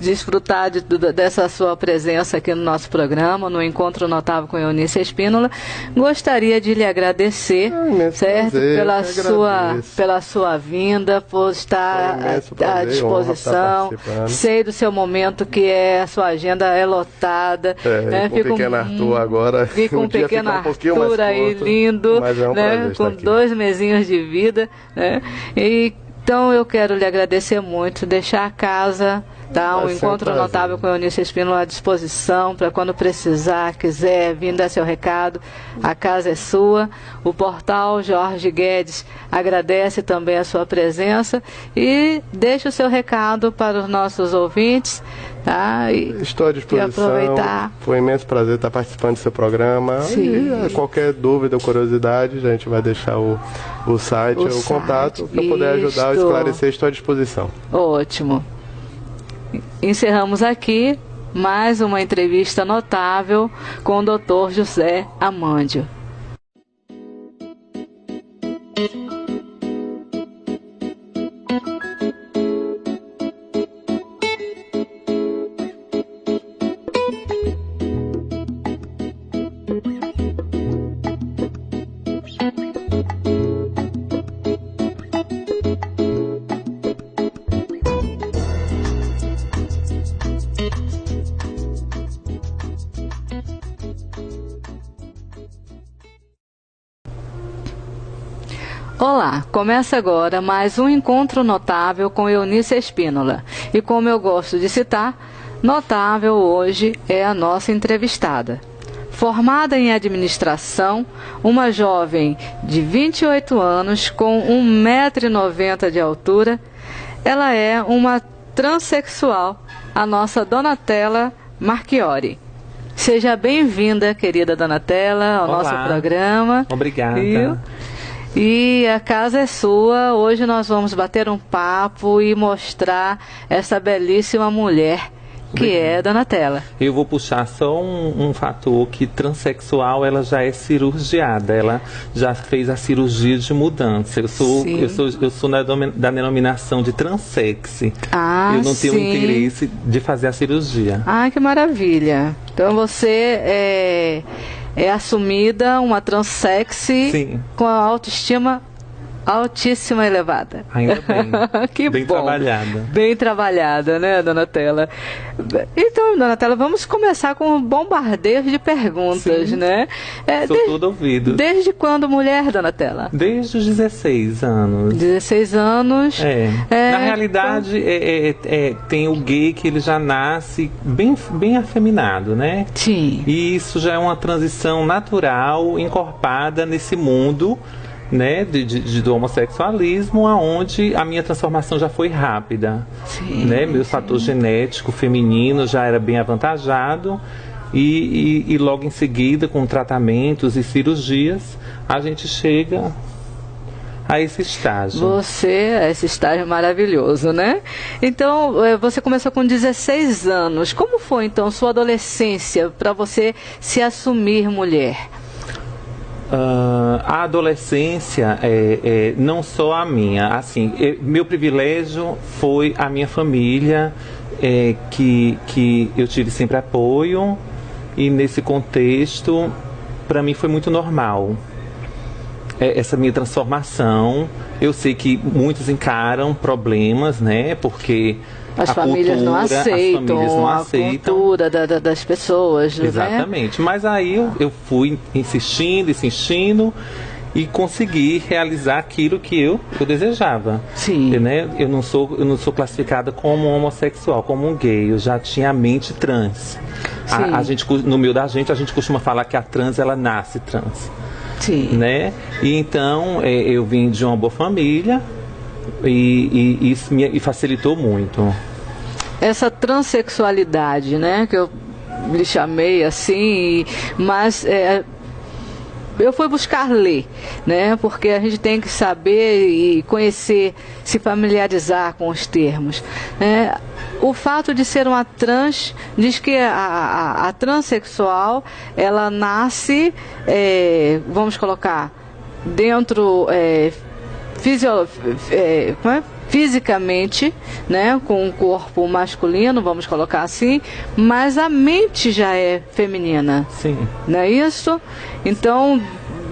desfrutar dessa sua presença aqui no nosso programa, no Encontro Notável com Eunice Espínola. Gostaria de lhe agradecer, certo? Pela sua vinda, por estar à disposição. Sei do seu momento que a sua agenda é lotada. Com o pequeno Arthur agora. Vi com o pequeno Arthur aí lindo, né, com 2 mesinhos de vida. Então eu quero lhe agradecer muito, deixar a casa, um Encontro Notável com Eunice Espínola à disposição para quando precisar, quiser vir dar seu recado, a casa é sua. O portal Jorge Guedes agradece também a sua presença e deixa o seu recado para os nossos ouvintes. Estou à disposição. Foi um imenso prazer estar participando do seu programa. E qualquer dúvida ou curiosidade, a gente vai deixar o site, o contato, para poder ajudar a esclarecer. Estou à disposição. Ótimo. Encerramos aqui mais uma entrevista notável com o Dr. José Amândio. Olá, começa agora mais um Encontro Notável com Eunice Espínola. E como eu gosto de citar, notável hoje é a nossa entrevistada. Formada em administração, uma jovem de 28 anos com 1,90 m de altura, ela é uma transexual, a nossa Donatella Marchiori. Seja bem-vinda, querida Donatella, ao nosso programa. Obrigada. E a casa é sua. Hoje nós vamos bater um papo e mostrar essa belíssima mulher que é, Donatella? Eu vou puxar só um fator que transexual, ela já é cirurgiada, ela já fez a cirurgia de mudança. Eu sou da denominação de transex. Eu não tenho interesse de fazer a cirurgia. Ah, que maravilha. Então você é assumida uma transex com a autoestima altíssima, elevada. Ainda bem. Que bem bom. Trabalhada. Bem trabalhada, né, Donatella? Então, Donatella, vamos começar com um bombardeio de perguntas, né? Sou todo ouvido. Desde quando mulher, Donatella? Desde os 16 anos. 16 anos. Na realidade, tem o gay que ele já nasce bem afeminado, né? Sim. E isso já é uma transição natural, encorpada nesse mundo, né, do homossexualismo, aonde a minha transformação já foi rápida. Sim, né? Meu fator genético feminino já era bem avantajado e logo em seguida, com tratamentos e cirurgias, a gente chega a esse estágio. Esse estágio maravilhoso, né? Então, você começou com 16 anos. Como foi, então, sua adolescência para você se assumir mulher? A adolescência, não só a minha, assim, meu privilégio foi a minha família, que eu tive sempre apoio, e nesse contexto, para mim foi muito normal essa minha transformação. Eu sei que muitos encaram problemas, né, porque as famílias não aceitam a cultura das pessoas. Exatamente. Né? Mas aí eu fui insistindo e consegui realizar aquilo que eu desejava. Sim. Né? Eu não sou classificada como um homossexual, como um gay. Eu já tinha a mente trans. A gente, no meio da gente, a gente costuma falar que a trans, ela nasce trans. Sim. Né? E então, eu vim de uma boa família, e isso me facilitou muito. Essa transexualidade, né, que eu lhe chamei assim, mas eu fui buscar ler, né, porque a gente tem que saber e conhecer, se familiarizar com os termos. Né? O fato de ser uma trans diz que a transexual, ela nasce, vamos colocar, dentro fisicamente, né, com um corpo masculino, vamos colocar assim, mas a mente já é feminina. Sim. Não é isso? Então,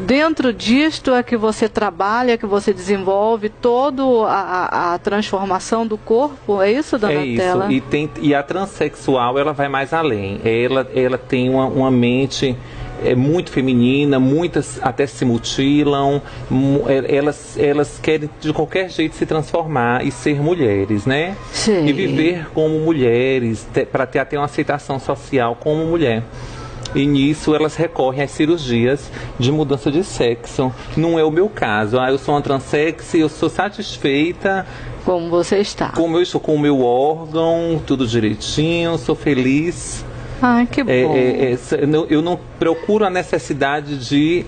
dentro disto é que você trabalha, que você desenvolve toda a transformação do corpo, é isso, Donatella? É isso, e a transexual, ela vai mais além. Ela tem uma mente muito feminina, muitas até se mutilam, elas querem de qualquer jeito se transformar e ser mulheres, né? Sim. E viver como mulheres, para ter até uma aceitação social como mulher. E nisso elas recorrem às cirurgias de mudança de sexo. Não é o meu caso. Eu sou uma transex, eu sou satisfeita como você está. Como eu estou com o meu órgão, tudo direitinho, sou feliz. Ai, que bom. Eu não procuro a necessidade de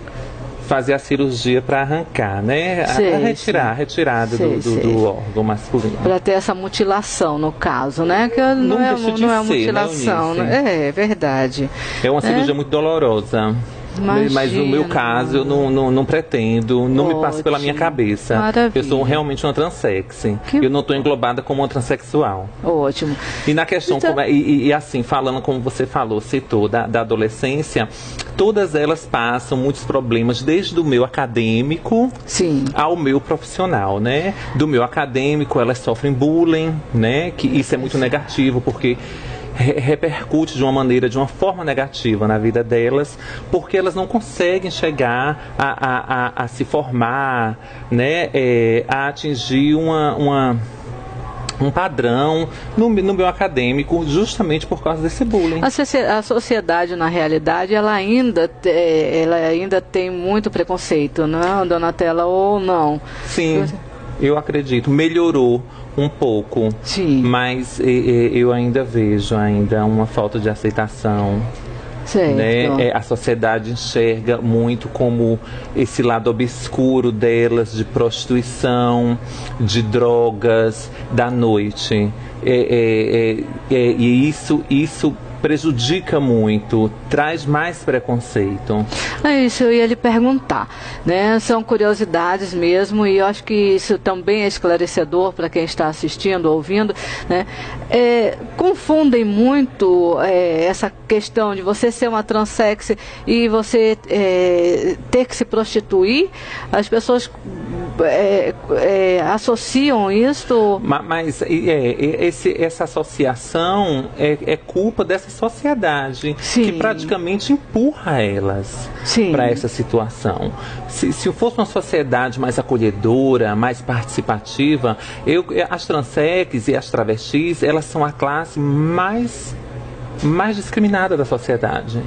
fazer a cirurgia para arrancar, né? A retirada do órgão masculino. Para ter essa mutilação, no caso, né? Que não é mutilação, né? É verdade. É uma cirurgia muito dolorosa. Imagina. Mas no meu caso, eu não pretendo, não me passa pela minha cabeça. Maravilha. Eu sou realmente uma transex. Eu não estou englobada como uma transexual. Ótimo. E na questão, assim, falando como você falou, citou, da adolescência, todas elas passam muitos problemas, desde o meu acadêmico ao meu profissional, né? Do meu acadêmico, elas sofrem bullying, né? Que isso é muito negativo, porque repercute de uma forma negativa na vida delas, porque elas não conseguem chegar a se formar, né, a atingir um padrão no meu acadêmico, justamente por causa desse bullying. A sociedade, na realidade, ela ainda tem muito preconceito, não é, Donatella, ou não? Sim, eu acredito. Melhorou um pouco, sim, mas eu ainda vejo uma falta de aceitação né? A sociedade enxerga muito como esse lado obscuro delas, de prostituição, de drogas, da noite. E isso prejudica muito, traz mais preconceito. É isso, eu ia lhe perguntar, né? São curiosidades mesmo, e eu acho que isso também é esclarecedor para quem está assistindo, ouvindo, né? Confundem muito essa questão de você ser uma transexe e você ter que se prostituir. As pessoas associam isso. Mas essa associação é culpa dessa sociedade, sim, que praticamente empurra elas para essa situação. Se fosse uma sociedade mais acolhedora, mais participativa, as transexes e as travestis, elas são a classe mais discriminada da sociedade,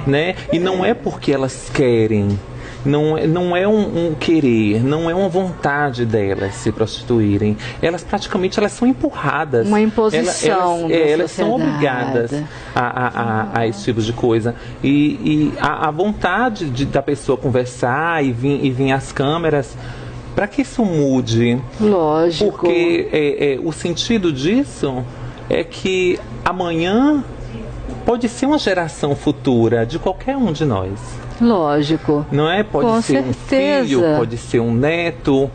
né? E não é porque elas querem. Não é um querer, não é uma vontade delas se prostituírem. Elas praticamente são empurradas. Uma imposição. Elas são obrigadas a esse tipo de coisa. E a vontade da pessoa conversar e vir às câmeras, para que isso mude? Lógico. Porque o sentido disso é que amanhã pode ser uma geração futura de qualquer um de nós. Lógico. Não é? Pode ser um filho, pode ser um neto,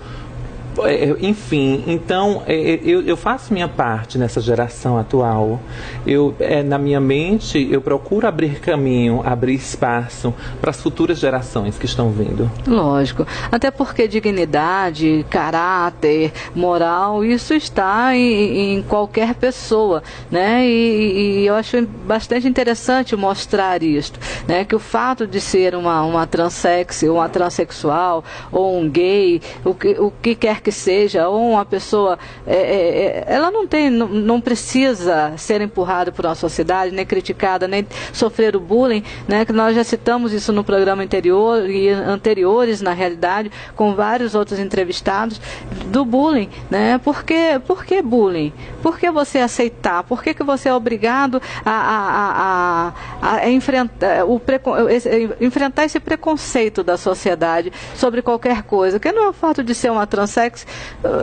enfim. Então, eu faço minha parte nessa geração atual. Na minha mente, eu procuro abrir caminho, abrir espaço para as futuras gerações que estão vindo. Lógico. Até porque dignidade, caráter, moral, isso está em qualquer pessoa, né? E eu acho bastante interessante mostrar isso, né? Que o fato de ser uma transexe, uma transexual, ou um gay, o que quer que seja, ou uma pessoa, ela não precisa ser empurrada por uma sociedade, nem criticada, nem sofrer o bullying, né? Que nós já citamos isso no programa anterior e anteriores, na realidade, com vários outros entrevistados, do bullying, né? Por que bullying? Por que você aceitar? Por que você é obrigado a enfrentar esse preconceito da sociedade sobre qualquer coisa? Que não é o fato de ser uma transex,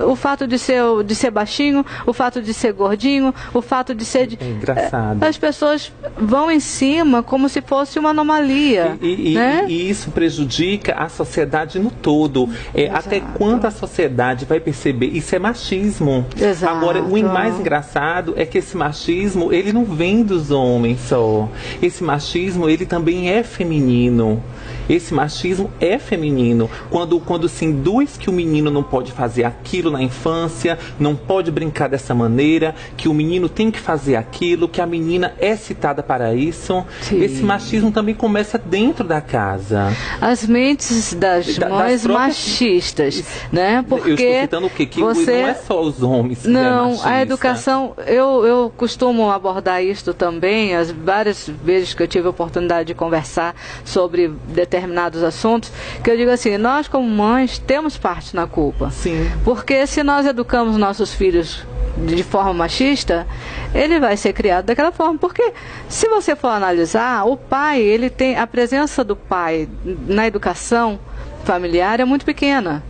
o fato de ser baixinho, o fato de ser gordinho, o fato de ser... engraçado. As pessoas vão em cima como se fosse uma anomalia. Né? E isso prejudica a sociedade no todo. Até quando a sociedade vai perceber? Isso é machismo. Exato. Agora, o mais engraçado é que esse machismo, ele não vem dos homens só. Esse machismo, ele também é feminino. Esse machismo é feminino. Quando se induz que o menino não pode fazer aquilo na infância, não pode brincar dessa maneira, que o menino tem que fazer aquilo, que a menina é citada para isso. Sim. Esse machismo também começa dentro da casa. As mentes das mães machistas, né? Porque eu estou citando o quê? Que não é só os homens que não, a educação, eu costumo abordar isto também, as várias vezes que eu tive a oportunidade de conversar sobre determinados assuntos, que eu digo assim, nós como mães temos parte na culpa. Sim. Porque se nós educamos nossos filhos de forma machista, ele vai ser criado daquela forma. Porque se você for analisar, o pai, ele tem a presença do pai na educação familiar é muito pequena.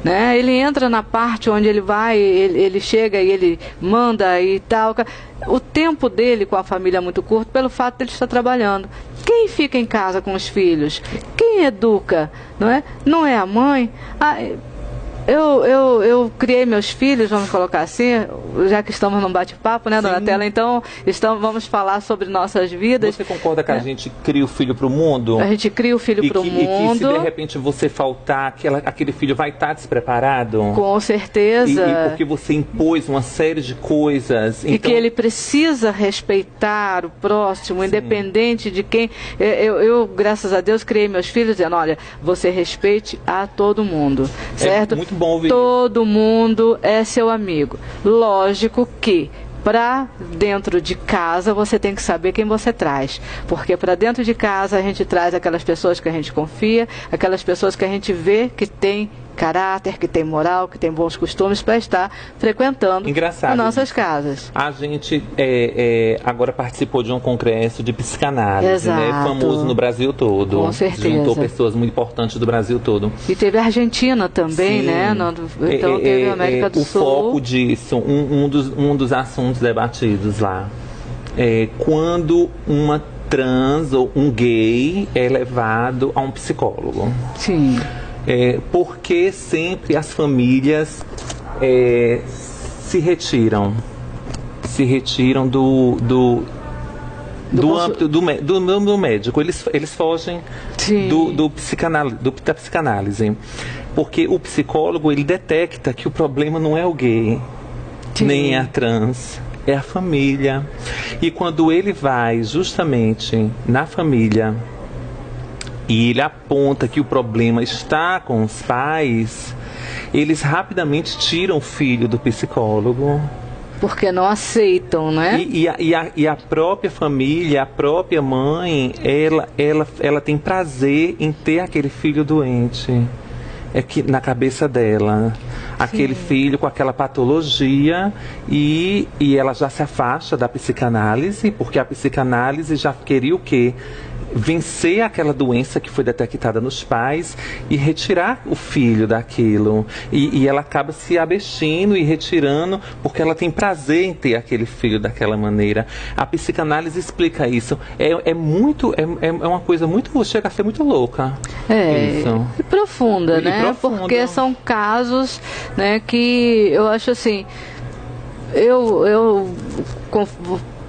Né? Ele entra na parte onde ele vai, ele chega e ele manda e tal. O tempo dele com a família é muito curto pelo fato de ele estar trabalhando. Quem fica em casa com os filhos? Quem educa? Não é? Não é a mãe? Eu criei meus filhos, vamos colocar assim, já que estamos num bate-papo, né, dona Tela? Então, vamos falar sobre nossas vidas. Você concorda que a gente cria o filho para o mundo? A gente cria o filho para o mundo. E que se de repente você faltar, aquele filho vai estar despreparado? Com certeza. E porque você impôs uma série de coisas. E então... que ele precisa respeitar o próximo, sim, independente de quem... Eu, graças a Deus, criei meus filhos dizendo, olha, você respeite a todo mundo, certo? É muito bom ouvir. Todo mundo é seu amigo. Lógico que para dentro de casa você tem que saber quem você traz, porque para dentro de casa a gente traz aquelas pessoas que a gente confia, aquelas pessoas que a gente vê que tem caráter, que tem moral, que tem bons costumes para estar frequentando as nossas casas. A gente agora participou de um congresso de psicanálise, né? Famoso no Brasil todo. Com certeza. Juntou pessoas muito importantes do Brasil todo. E teve a Argentina também, sim, né? Então teve a América do Sul. O foco disso, um dos assuntos debatidos lá, é quando uma trans ou um gay é levado a um psicólogo. Sim. Porque sempre as famílias se retiram do âmbito do médico. Eles fogem da psicanálise. Porque o psicólogo, ele detecta que o problema não é o gay, sim, nem é a trans, é a família. E quando ele vai justamente na família e ele aponta que o problema está com os pais, eles rapidamente tiram o filho do psicólogo. Porque não aceitam, né? E a própria família, a própria mãe, ela tem prazer em ter aquele filho doente. Que na cabeça dela, aquele filho com aquela patologia, e ela já se afasta da psicanálise, porque a psicanálise já queria o quê? Vencer aquela doença que foi detectada nos pais e retirar o filho daquilo. E ela acaba se abstindo e retirando porque ela tem prazer em ter aquele filho daquela maneira. A psicanálise explica isso. É uma coisa muito, chega a ser muito louca. Isso. E profunda, né? Porque são casos, né, que eu acho assim, eu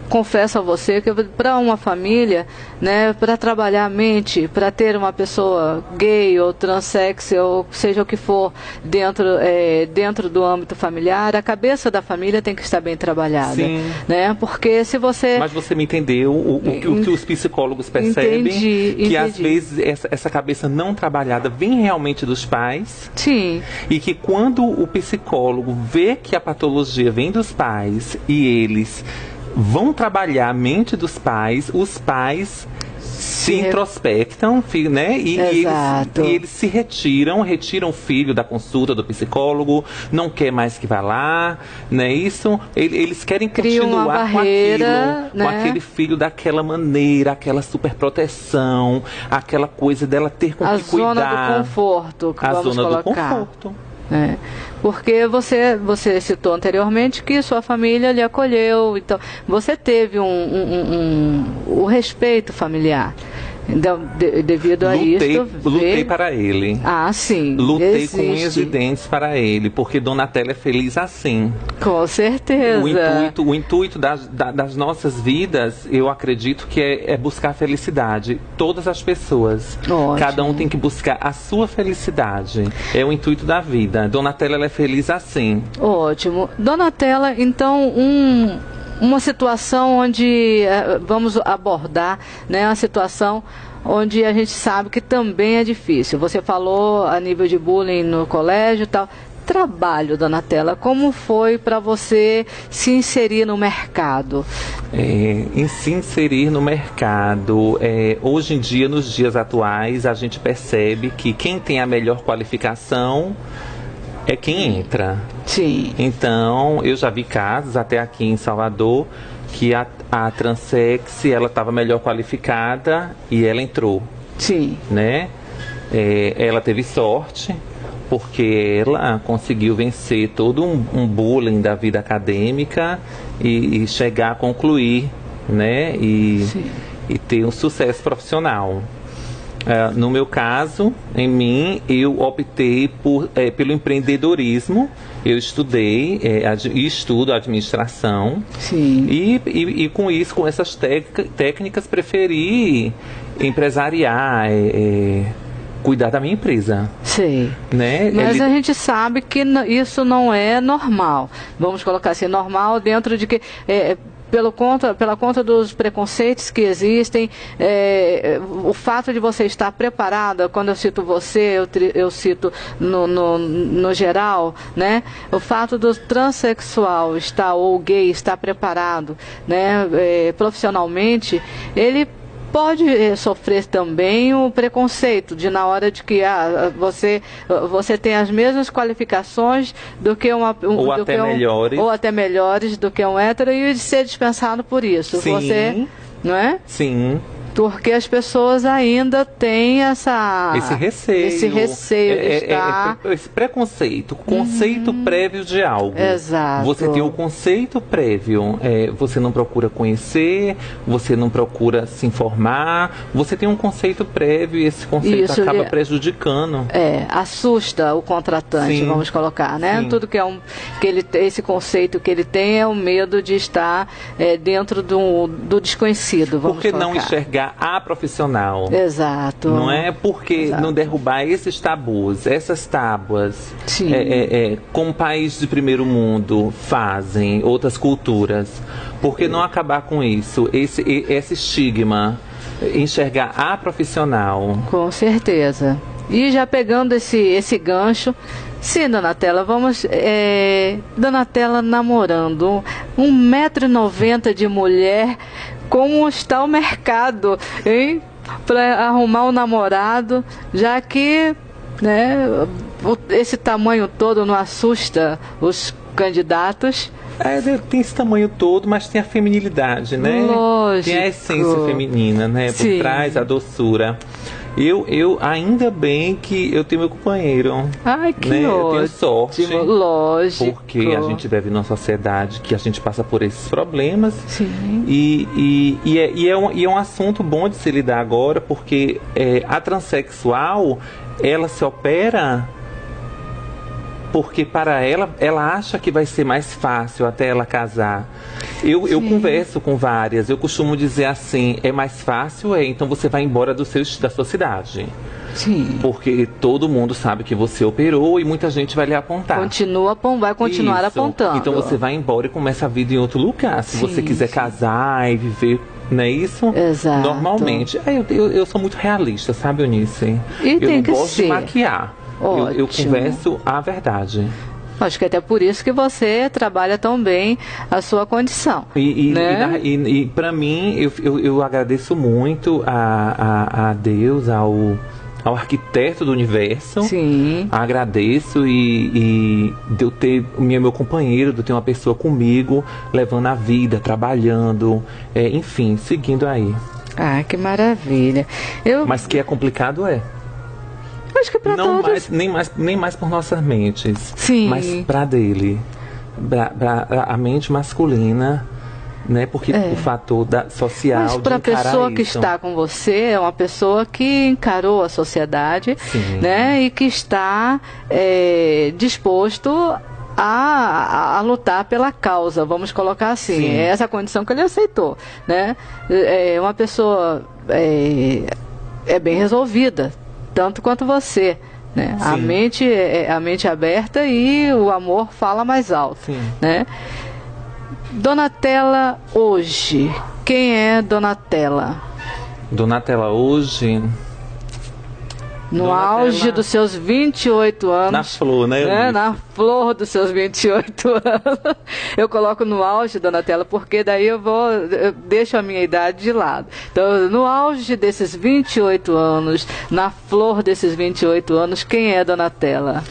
confesso a você que para uma família, né, para trabalhar a mente, para ter uma pessoa gay ou transexo, ou seja o que for, dentro do âmbito familiar, a cabeça da família tem que estar bem trabalhada. Sim. Né? Porque se você... Mas você me entendeu o que os psicólogos percebem? Entendi. Às vezes essa cabeça não trabalhada vem realmente dos pais. Sim. E que quando o psicólogo vê que a patologia vem dos pais e eles vão trabalhar a mente dos pais, os pais se introspectam, né? E eles se retiram o filho da consulta do psicólogo, não quer mais que vá lá, né? Isso, eles querem continuar com aquilo, né? Com aquele filho daquela maneira, aquela superproteção, aquela coisa dela ter com que cuidar. A zona do conforto, que vamos colocar. Do conforto. Porque você citou anteriormente que sua família lhe acolheu, então você teve o respeito familiar. Então, devido a isso... Lutei para ele. Ah, sim. Lutei com unhas e dentes para ele, porque Donatella é feliz assim. Com certeza. O intuito das nossas vidas, eu acredito que é buscar a felicidade. Todas as pessoas. Ótimo. Cada um tem que buscar a sua felicidade. É o intuito da vida. Donatella, ela é feliz assim. Ótimo. Donatella, então, uma situação onde vamos abordar, né, uma situação onde a gente sabe que também é difícil. Você falou a nível de bullying no colégio e tal. Trabalho, Donatella, como foi para você se inserir no mercado? Em se inserir no mercado, hoje em dia, nos dias atuais, a gente percebe que quem tem a melhor qualificação é quem entra. Sim. Então, eu já vi casos, até aqui em Salvador, que a transex, ela estava melhor qualificada e ela entrou. Sim. Né? Ela teve sorte, porque ela conseguiu vencer todo um bullying da vida acadêmica e chegar a concluir, né? E ter um sucesso profissional. No meu caso, em mim, eu optei pelo empreendedorismo. Eu estudei e estudo administração. Sim. E com isso, com essas técnicas, preferi empresariar, cuidar da minha empresa. Sim. Né? Mas a gente sabe que isso não é normal. Vamos colocar assim, normal dentro de que... pela conta dos preconceitos que existem, o fato de você estar preparada, quando eu cito você, eu cito no geral, né? O fato do transexual ou gay estar preparado, né, profissionalmente, ele pode sofrer também o preconceito de na hora de que você tem as mesmas qualificações do que ou até melhores do que um hétero e de ser dispensado por isso. Sim. Você, não é? Sim. Porque as pessoas ainda têm esse receio de estar... esse preconceito, conceito prévio de algo. Exato. Você tem o conceito prévio, você não procura conhecer, você não procura se informar, você tem um conceito prévio e esse conceito acaba prejudicando. Assusta o contratante, Sim. vamos colocar, né? Sim. Tudo que esse conceito que ele tem é o medo de estar dentro do desconhecido, vamos Por que colocar. Não enxergar a profissional? Exato. Não é? Porque não derrubar esses tabus, essas tábuas, como países de primeiro mundo fazem, outras culturas. Por que não acabar com isso? Esse estigma, enxergar a profissional. Com certeza. E já pegando esse gancho, sim, Donatella, vamos... Donatella namorando 1,90 m de mulher, como está o mercado, hein? Para arrumar um namorado, já que, né, esse tamanho todo não assusta os candidatos. Tem esse tamanho todo, mas tem a feminilidade, né? Lógico. Tem a essência feminina, né? Por trás, a doçura. Eu ainda bem que eu tenho meu companheiro. Ai, que ótimo. Eu tenho sorte. Lógico. Porque a gente vive numa sociedade que a gente passa por esses problemas. Sim. E é um assunto bom de se lidar agora, porque a transexual, ela se opera porque para ela acha que vai ser mais fácil até ela casar. Eu converso com várias, eu costumo dizer assim, é mais fácil, então você vai embora da sua cidade. Sim. Porque todo mundo sabe que você operou e muita gente vai lhe apontar. Vai continuar apontando. Então você vai embora e começa a vida em outro lugar. Se você quiser casar e viver, não é isso? Exato. Normalmente. Eu sou muito realista, sabe, Eunice? E eu não gosto de maquiar. Eu Ótimo. Converso a verdade. Acho que até por isso que você trabalha tão bem a sua condição. E para mim, eu agradeço muito a Deus, ao arquiteto do universo. Sim. Agradeço e de eu ter meu companheiro, de eu ter uma pessoa comigo, levando a vida, trabalhando, enfim, seguindo aí. Ah, que maravilha. Mas que é complicado, Acho que para todos... nem mais por nossas mentes. Sim. Mas para dele. Pra a mente masculina, né? Porque o fator social. Mas para a pessoa que está com você, é uma pessoa que encarou a sociedade, né? E que está disposto a lutar pela causa, vamos colocar assim. Sim. É essa condição que ele aceitou, né? Uma pessoa bem resolvida, tanto quanto você, né? A mente aberta e o amor fala mais alto. Sim. Né? Donatella hoje, quem é Donatella? Donatella hoje... No auge dos seus 28 anos. Na flor, né? Na flor dos seus 28 anos. Eu coloco no auge, Donatella, porque daí eu deixo a minha idade de lado. Então, no auge desses 28 anos, na flor desses 28 anos, quem é Donatella?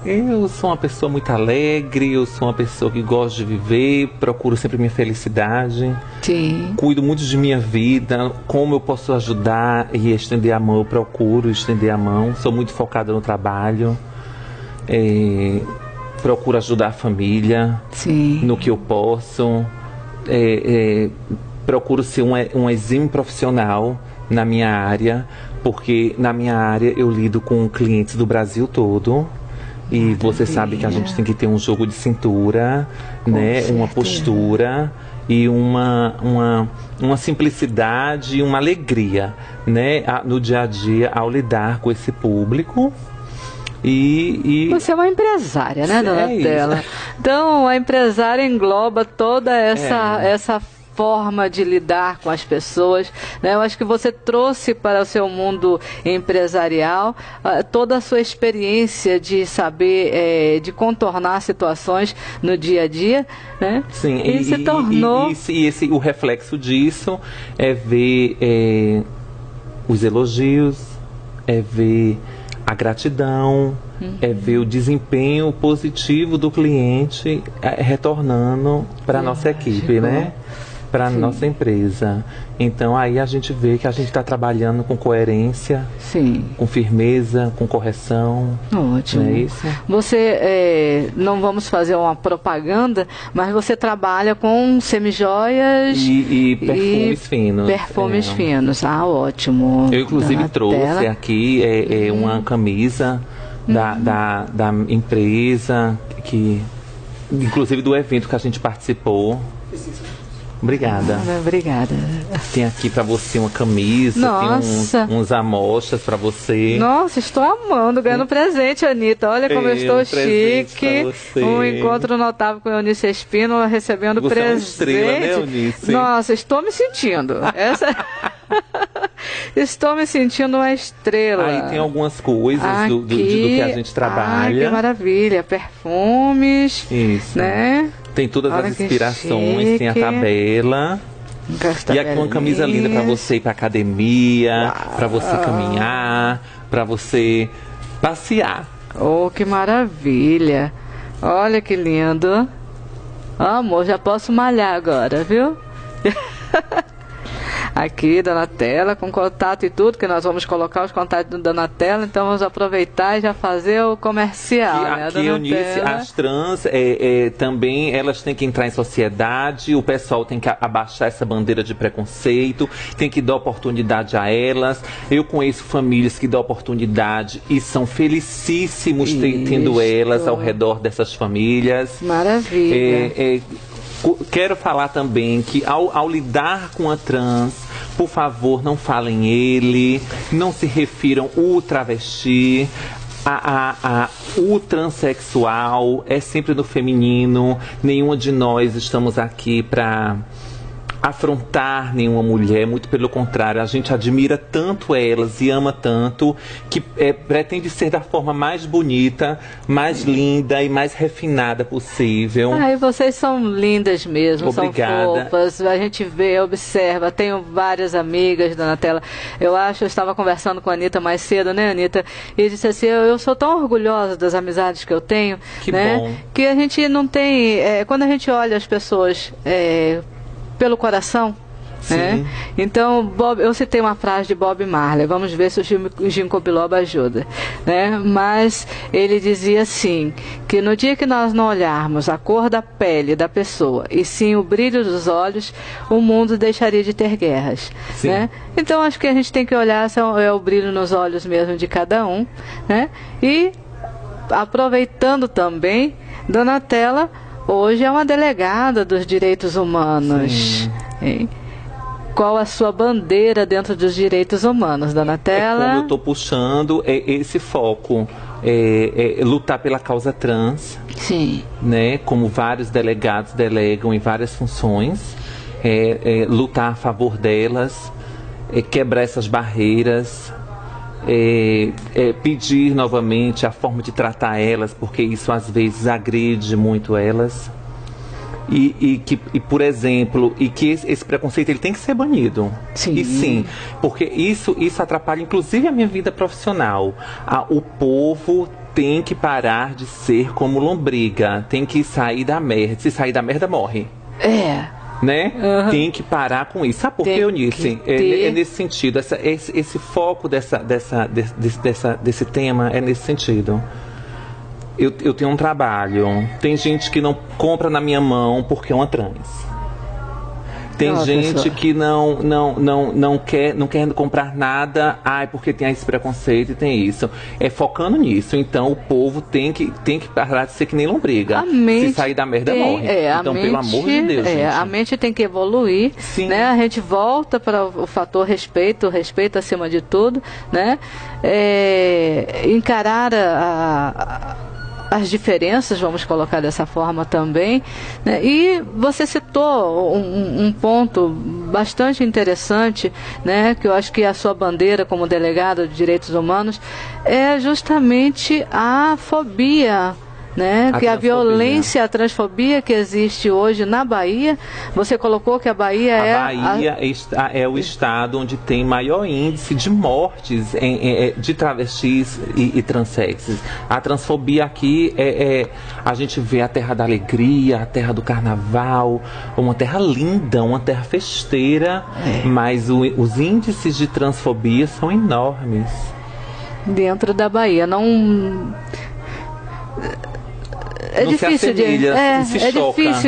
Eu sou uma pessoa muito alegre, eu sou uma pessoa que gosta de viver, procuro sempre minha felicidade. Sim. Cuido muito de minha vida, como eu posso ajudar e estender a mão, eu procuro estender a mão. Sou muito focada no trabalho, procuro ajudar a família. Sim. No que eu posso. Procuro ser um exímio profissional na minha área, porque na minha área eu lido com clientes do Brasil todo. E você sabe que a gente tem que ter um jogo de cintura, né? Uma postura e uma simplicidade e uma alegria, né? No dia a dia ao lidar com esse público. Você é uma empresária, né, Donatella? Então, a empresária engloba toda essa forma de lidar com as pessoas, né? Eu acho que você trouxe para o seu mundo empresarial toda a sua experiência de saber, de contornar situações no dia a dia, né? Sim, e se tornou... o reflexo disso é ver os elogios, é ver a gratidão, é ver o desempenho positivo do cliente retornando para a nossa equipe, né? Para a nossa empresa. Então aí a gente vê que a gente está trabalhando com coerência, com firmeza, com correção. Ótimo. Não é isso? Você, não vamos fazer uma propaganda, mas você trabalha com semijoias e perfumes finos. Perfumes finos. Ah, ótimo. Eu inclusive trouxe aqui uma camisa da empresa, inclusive do evento que a gente participou. Obrigada. Obrigada. Tem aqui pra você uma camisa, tem uns amostras pra você. Nossa, estou amando, ganhando presente, Anitta. Olha como eu estou chique. Um encontro notável com a Eunice Espínola, recebendo você presente. É uma estrela, né, Eunice? Nossa, estou me sentindo. Estou me sentindo uma estrela. Aí tem algumas coisas do que a gente trabalha. Que maravilha. Perfumes. Isso. Né? Tem todas as inspirações, tem a tabela. E aqui uma camisa linda para você ir para academia, para você caminhar, para você passear. Oh, que maravilha. Olha que lindo. Amor, já posso malhar agora, viu? Aqui, Donatella, com contato e tudo, que nós vamos colocar os contatos do Donatella, então vamos aproveitar e já fazer o comercial, né, aqui, Eunice, as trans também, elas têm que entrar em sociedade, o pessoal tem que abaixar essa bandeira de preconceito, tem que dar oportunidade a elas. Eu conheço famílias que dão oportunidade e são felicíssimos tendo elas ao redor dessas famílias. Maravilha. Quero falar também que ao lidar com a trans, por favor, não falem ele, não se refiram o travesti, o transexual, é sempre no feminino. Nenhuma de nós estamos aqui para afrontar nenhuma mulher, muito pelo contrário, a gente admira tanto elas e ama tanto que pretende ser da forma mais bonita, mais linda e mais refinada possível. E vocês são lindas mesmo. Obrigada. São fofas, a gente vê, observa, tenho várias amigas, Donatella, eu estava conversando com a Anitta mais cedo, né, Anitta, e disse assim, eu sou tão orgulhosa das amizades que eu tenho, que né, bom. Que a gente não tem, quando a gente olha as pessoas pelo coração, né? Então, eu citei uma frase de Bob Marley, vamos ver se o ginkgo biloba ajuda, né? Mas ele dizia assim, que no dia que nós não olharmos a cor da pele da pessoa e sim o brilho dos olhos, o mundo deixaria de ter guerras, né? Então, acho que a gente tem que olhar o brilho nos olhos mesmo de cada um, né? E aproveitando também, Donatella hoje é uma delegada dos direitos humanos. Qual a sua bandeira dentro dos direitos humanos, Donatella? Como eu estou puxando esse foco, lutar pela causa trans, né? Como vários delegados delegam em várias funções, lutar a favor delas, quebrar essas barreiras, pedir novamente a forma de tratar elas, porque isso às vezes agride muito elas. E, por exemplo, que esse preconceito ele tem que ser banido. E sim, porque isso atrapalha inclusive a minha vida profissional. O povo tem que parar de ser como lombriga, tem que sair da merda. Se sair da merda, morre. Né? Tem que parar com isso. Sabe por quê, Eunice? É nesse sentido. Esse foco desse tema é nesse sentido. Eu tenho um trabalho. Tem gente que não compra na minha mão porque é uma trans. Tem gente que não quer comprar nada, porque tem esse preconceito e tem isso. Focando nisso. Então o povo tem que parar de ser que nem lombriga. Se sair da merda, morre. Então, pelo amor de Deus, gente. A mente tem que evoluir. Né? A gente volta para o fator respeito acima de tudo, né? Encarar as diferenças, vamos colocar dessa forma também, né? E você citou um ponto bastante interessante, né? Que eu acho que a sua bandeira como delegada de direitos humanos é justamente a fobia, né? Que a violência, a transfobia que existe hoje na Bahia. Você colocou que a Bahia é o estado onde tem maior índice de mortes de travestis e transexes. A transfobia aqui a gente vê a terra da alegria, a terra do carnaval, uma terra linda, uma terra festeira, mas os índices de transfobia são enormes. Dentro da Bahia, é difícil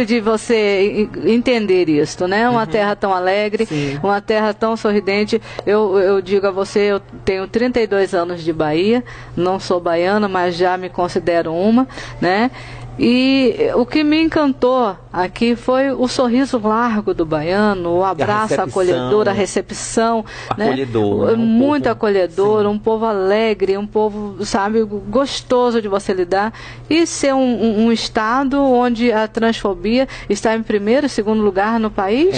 de você entender isso, né? Uma terra tão alegre, uma terra tão sorridente. Eu digo a você, eu tenho 32 anos de Bahia, não sou baiana, mas já me considero uma, né? E o que me encantou aqui foi o sorriso largo do baiano, o abraço acolhedor, a recepção, acolhedor, né? Muito acolhedor, um povo alegre, um povo, sabe, gostoso de você lidar, e ser um estado onde a transfobia está em primeiro, segundo lugar no país.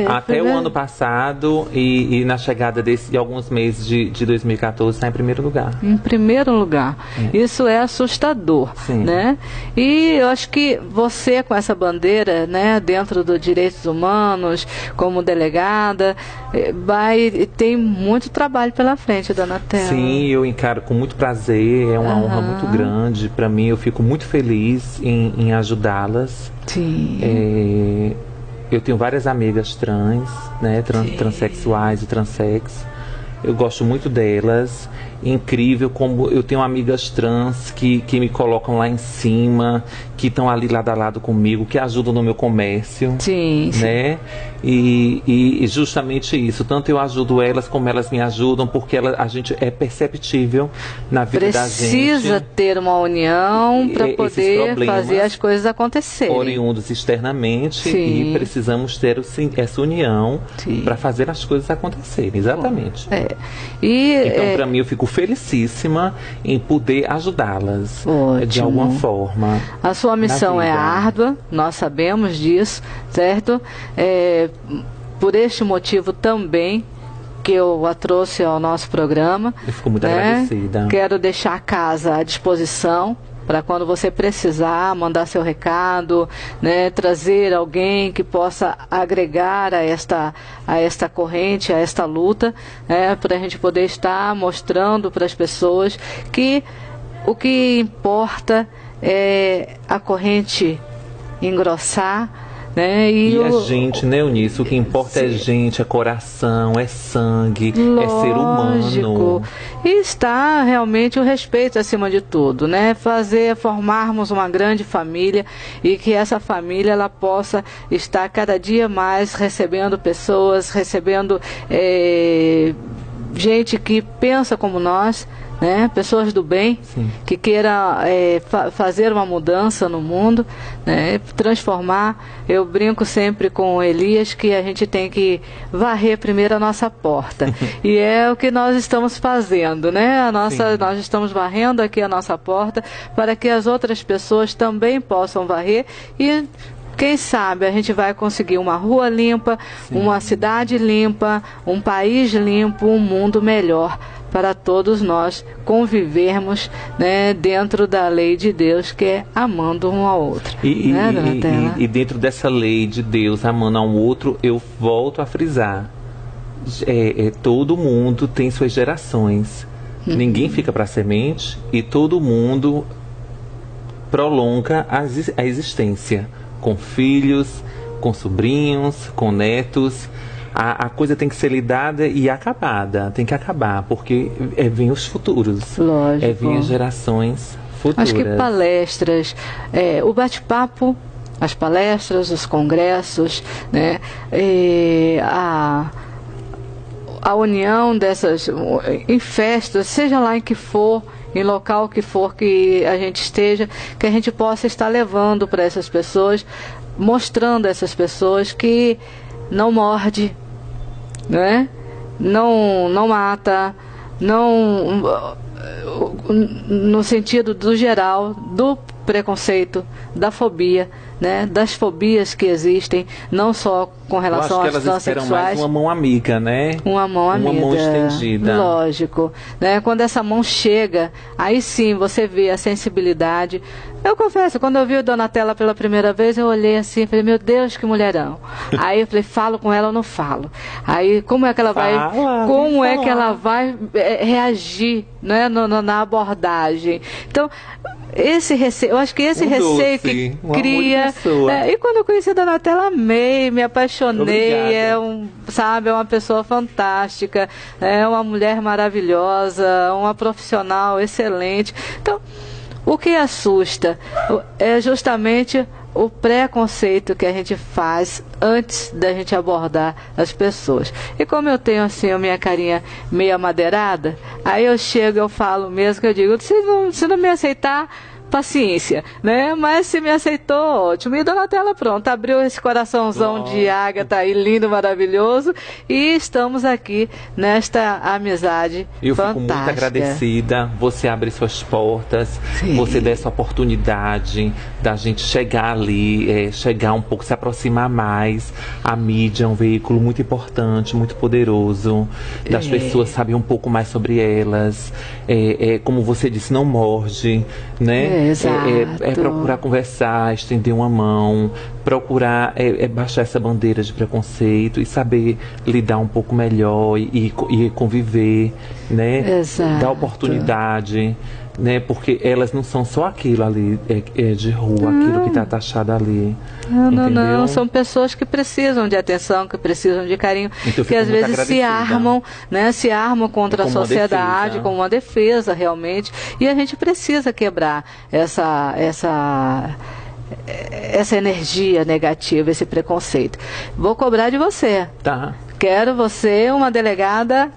Até o ano passado e na chegada de alguns meses de 2014 está em primeiro lugar. Em primeiro lugar. Isso é assustador, né? E eu acho que você, com essa bandeira, né, dentro dos direitos humanos, como delegada, tem muito trabalho pela frente, dona Tela. Sim, eu encaro com muito prazer, é uma honra muito grande para mim, eu fico muito feliz em ajudá-las. Sim. Eu tenho várias amigas trans, né, transexuais e transex. Eu gosto muito delas. Incrível como eu tenho amigas trans que me colocam lá em cima, que estão ali lado a lado comigo, que ajudam no meu comércio. Sim. Né? E justamente isso, tanto eu ajudo elas como elas me ajudam, porque a gente é perceptível na vida da gente. Precisa ter uma união para poder fazer as coisas acontecerem. Oriundos externamente, e precisamos ter essa união para fazer as coisas acontecerem, exatamente. Então, para mim, eu fico felicíssima em poder ajudá-las de alguma forma. A sua missão é árdua, nós sabemos disso, certo? Por este motivo também que eu a trouxe ao nosso programa. Eu fico muito agradecida. Quero deixar a casa à disposição para quando você precisar, mandar seu recado, né, trazer alguém que possa agregar a esta corrente, a esta luta, né, para a gente poder estar mostrando para as pessoas que o que importa é a corrente engrossar, né? E a gente, né, Eunice? O que importa é gente, é coração, é sangue, é ser humano. E está realmente o respeito acima de tudo, né? Formarmos uma grande família e que essa família ela possa estar cada dia mais recebendo pessoas, recebendo gente que pensa como nós, né? Pessoas do bem, que queira fazer uma mudança no mundo, né? Transformar. Eu brinco sempre com o Elias que a gente tem que varrer primeiro a nossa porta. E é o que nós estamos fazendo, né? Nós estamos varrendo aqui a nossa porta para que as outras pessoas também possam varrer e quem sabe a gente vai conseguir uma rua limpa, uma cidade limpa, um país limpo, um mundo melhor para todos nós convivermos, né, dentro da lei de Deus, que é amando um ao outro. E dentro dessa lei de Deus, amando um ao outro, eu volto a frisar. Todo mundo tem suas gerações. Ninguém fica para semente e todo mundo prolonga a existência. Com filhos, com sobrinhos, com netos. A coisa tem que ser lidada e acabada. Tem que acabar, porque vem os futuros. Lógico. Vem as gerações futuras. Acho que palestras, o bate-papo, as palestras, os congressos, né? A união dessas, em festas, seja lá em que for, em local que for que a gente esteja, que a gente possa estar levando para essas pessoas, mostrando a essas pessoas que não morde, né? Não mata, no sentido do geral, do preconceito, da fobia, né, das fobias que existem, não só com relação às transexuais. Mais uma mão amiga, né? Uma mão amiga. Uma mão estendida. Lógico, né? Quando essa mão chega, aí sim você vê a sensibilidade. Eu confesso, quando eu vi a Donatella pela primeira vez, eu olhei assim e falei, meu Deus, que mulherão. Aí eu falei, falo com ela ou não falo? Aí como é que ela vai reagir, né, na abordagem? Então, esse receio, eu acho que esse receio que cria. E quando eu conheci a Donatella, amei, me apaixonei. É uma pessoa fantástica, é uma mulher maravilhosa, uma profissional excelente. Então, o que assusta é justamente o preconceito que a gente faz antes da gente abordar as pessoas. E como eu tenho assim a minha carinha meio amadeirada, aí eu chego, eu falo mesmo, que eu digo, se não me aceitar, paciência, né? Mas se me aceitou, ótimo. E Donatella, pronto, abriu esse coraçãozão de ágata aí, lindo, maravilhoso, e estamos aqui nesta amizade fantástica. Eu fico muito agradecida, você abre suas portas, você dá essa oportunidade da gente chegar ali, chegar um pouco, se aproximar mais. A mídia é um veículo muito importante, muito poderoso, das pessoas saberem um pouco mais sobre elas. Como você disse, não morde, né? Procurar conversar, estender uma mão, procurar baixar essa bandeira de preconceito e saber lidar um pouco melhor e conviver, né? Exato. Dar oportunidade, né? Porque elas não são só aquilo ali de rua, aquilo que está taxado ali. Não, são pessoas que precisam de atenção, que precisam de carinho, então, que às vezes se armam contra a sociedade, como uma defesa realmente, e a gente precisa quebrar essa energia negativa, esse preconceito. Vou cobrar de você. Tá. Quero você uma delegada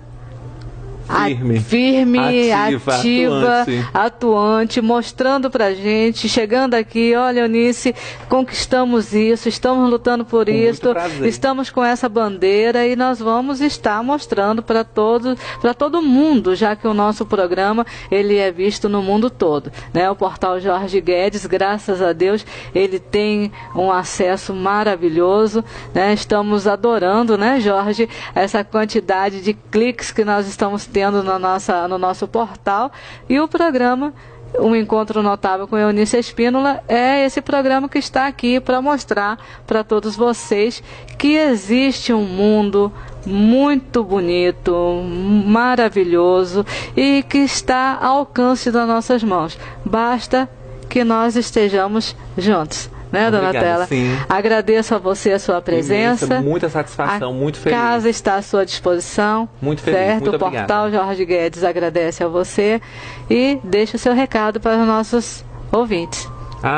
firme, ativa, atuante, mostrando pra gente, chegando aqui, olha, Eunice, conquistamos isso, estamos lutando por isso, estamos com essa bandeira e nós vamos estar mostrando para todo mundo, já que o nosso programa, ele é visto no mundo todo, né? O portal Jorge Guedes, graças a Deus, ele tem um acesso maravilhoso, né? Estamos adorando, né, Jorge, essa quantidade de cliques que nós estamos tendo no nosso portal, e o programa Um Encontro Notável com Eunice Espínola é esse programa que está aqui para mostrar para todos vocês que existe um mundo muito bonito, maravilhoso e que está ao alcance das nossas mãos. Basta que nós estejamos juntos. Né, Donatella? Sim. Agradeço a você a sua presença. Imensa, muita satisfação, muito feliz. A casa está à sua disposição. Muito feliz, certo? muito O portal Jorge Guedes agradece a você e deixa o seu recado para os nossos ouvintes.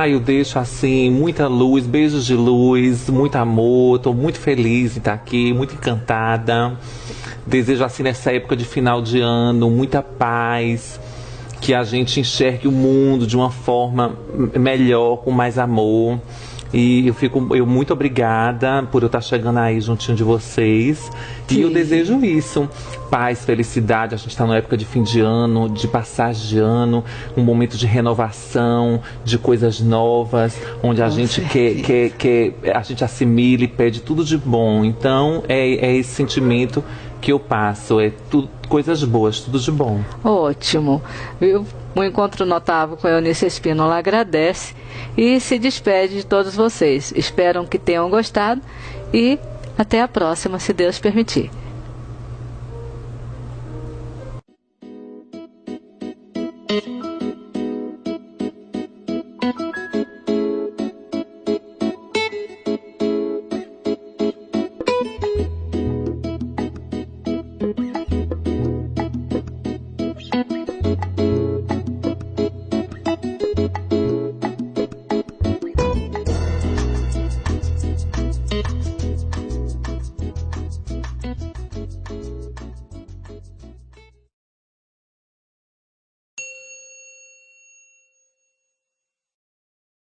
Eu deixo assim, muita luz, beijos de luz, muito amor, estou muito feliz em estar aqui, muito encantada. Desejo assim nessa época de final de ano, muita paz, que a gente enxergue o mundo de uma forma melhor, com mais amor. E eu muito obrigada por eu estar chegando aí juntinho de vocês. Sim. E eu desejo isso. Paz, felicidade. A gente está numa época de fim de ano, de passagem de ano, um momento de renovação, de coisas novas, onde a gente quer a gente assimila e pede tudo de bom. Então, é esse sentimento que eu passo, tudo, coisas boas, tudo de bom. Ótimo. O Encontro Notável com a Eunice Espínola agradece e se despede de todos vocês. Espero que tenham gostado e até a próxima, se Deus permitir.